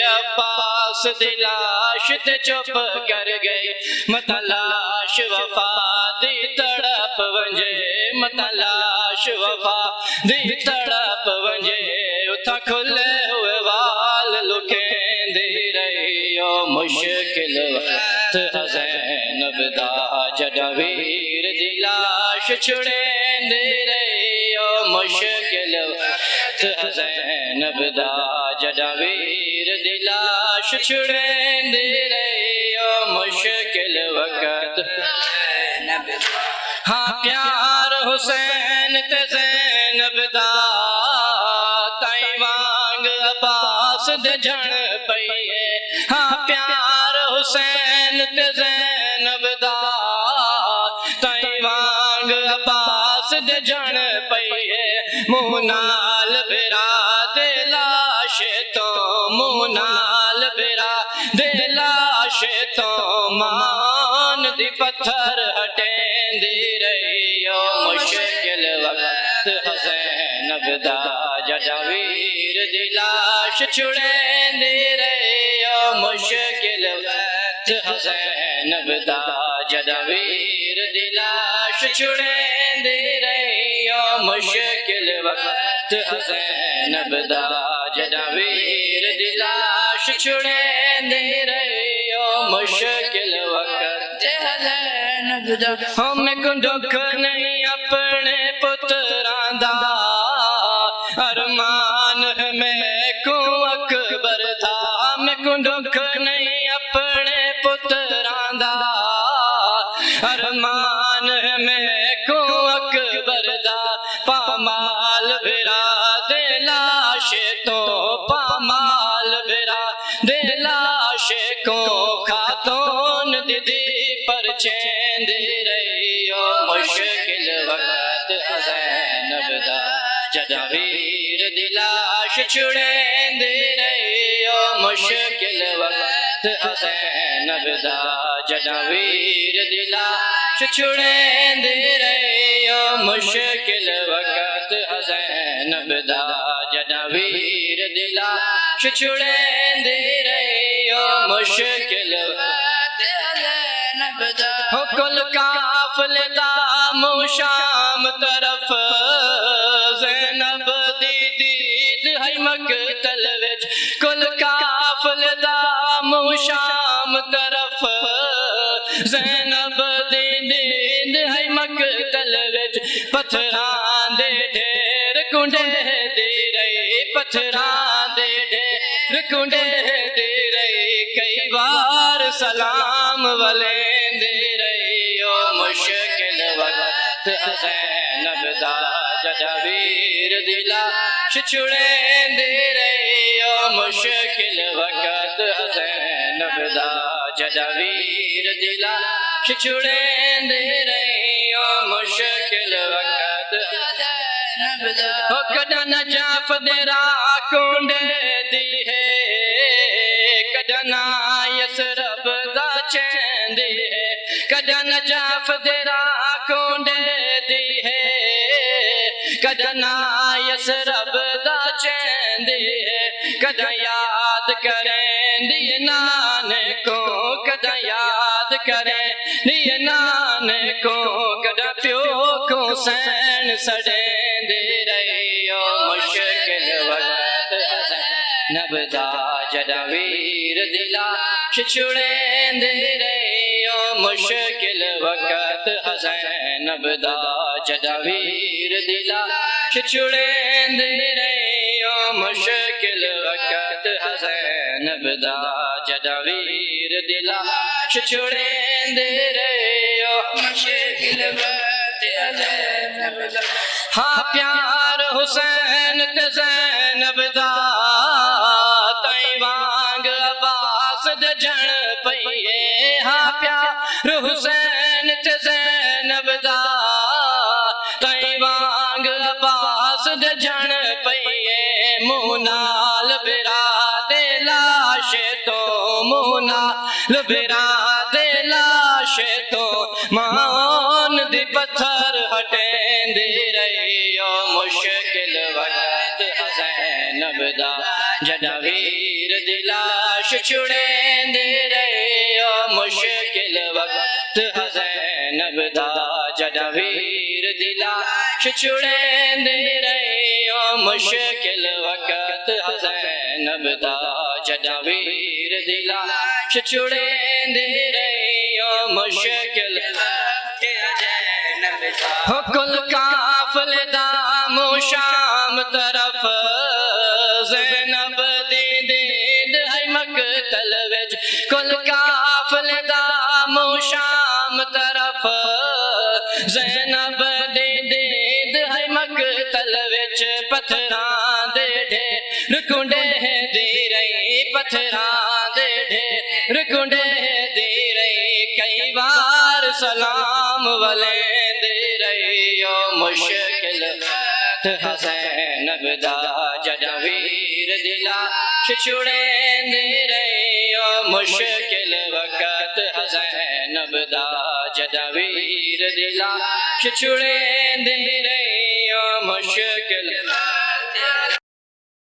عباس دلاش تے چپ کر گئی، متلاش وفا دی تڑپ ونجے، متلاش وفا دی تڑپ ونجے، اتھا کھلے ہوئے وال لکیں دی رہی او مشکل وقت زینب دا جڑا ویر دلاش چھڑیں دی رہی او مشکل وقت زینب دا جڑا ویر دلاش چھڑیں دی رہی او مشکل وقت زینب دا۔ ہاں پیار حسین تے زینب دا تائیں وانگ عباس دے جھڑ پئیے، ہاں پیار حسین تے زینب دا تائیں وانگ عباس دے جھڑ پئیے، منہ نال بھرا دے لاش تو، منہ نال بھرا دے لاش تو، مان دی پتھر ہٹیں دی رہی او مشکل وقت زینب دا جڑا ویر دلاش چھڑیں دی رہی او مشکل وقت زینب دا جڑا ویر دلاش چھڑیں دی رہی او مشکل وقت زینب دا جڑا ویر دلاش چھڑیں دی رہی او مشکل وقت زینب دا۔ ہم کو دکھ نہیں اپنے پتراں دا، ارمان ہے میں کو اکبر دا، ہم کو دکھ نہیں اپنے پتراں دا، ارمان ہے میں کو اکبر دا، پامال بھرا دے لاش تو، پامال بھرا دے لاش کو، خاتون دی پر چیند رہیو مشکل وقت زینب دا جدا ویر دی لاش چھڑیند رہیو مشکل وقت زینب دا جدا ویر دی لاش چھڑیند رہیو مشکل وقت زینب دا جدا ویر دی لاش چھڑیند رہیو مشکل وقت زینب دا کل کافل دا مو شام طرف زینب دی دید ہے مقتل وچ کل کافل دا مو شام طرف زینب دی دید ہے مقتل وچ پتھران دے ڈھیر کنڈے دی رہی پتھران دے ڈھیر کنڈے دی رہی کئی بار سلام والین دی رہی او مشکل وقت زینب دا جدا ویر دی لاش چھڑین دی رہی او مشکل وقت زینب دا جدا ویر دی لاش چھڑین دی رہی او مشکل وقت زینب دا کڈا نجاف دے راہ کنڈے دی ہے کڈا نا یسرب دا چین دی ہے کڈا نجاف دے راہ کنڈے دی ہے کڈا نا یسرب دا چین دی ہے کڈا یاد کریں دی نان کو کڈا یاد کریں دی نان کو کڈا پیو کو سین سڑیں دی رہی او مشکل وقت زینب دا جدا ویر دی لاش چھڑین دی رہی او مشکل وقت زینب دا جدا ویر دی لاش چھڑین دی رہی او مشکل وقت زینب دا جدا ویر دی لاش چھڑین دی رہی او مشکل وقت زینب دا ہاں پیار حسین تے زینب دا تائیں وانگ عباس دے جن پئیے ہاں پیار حسین تے زینب دا تائیں وانگ عباس دے جن پئیے مونال برا دے لاش تو مونال برا دے لاش تو مان دی پتھر ہٹیں دی رہی او مشکل وقت زینب دا جدا ویر دی لاش چھڑیں دی رہی او مشکل وقت زینب دا جدا ویر دی لاش چھڑیں دی رہی او مشکل وقت زینب دا جدا ویر دی لاش چھڑیں دی رہی او مشکل وقت زینب دا کل کافل دا مو شام طرف زینب دی دید ہے مقتل وچ کل کافل دا مو شام طرف زینب دی دید ہے مقتل وچ پتھران دے ڈھیر کنڈے دی رہی پتھران دے ڈھیر کنڈے دی رہی کئی بار سلام والین دی رہی او مشکل وقت زینب دا جدا ویر دی لاش چھڑین دی رہی او مشکل وقت زینب دا جدا ویر دی لاش چھڑین دی رہی او مشکل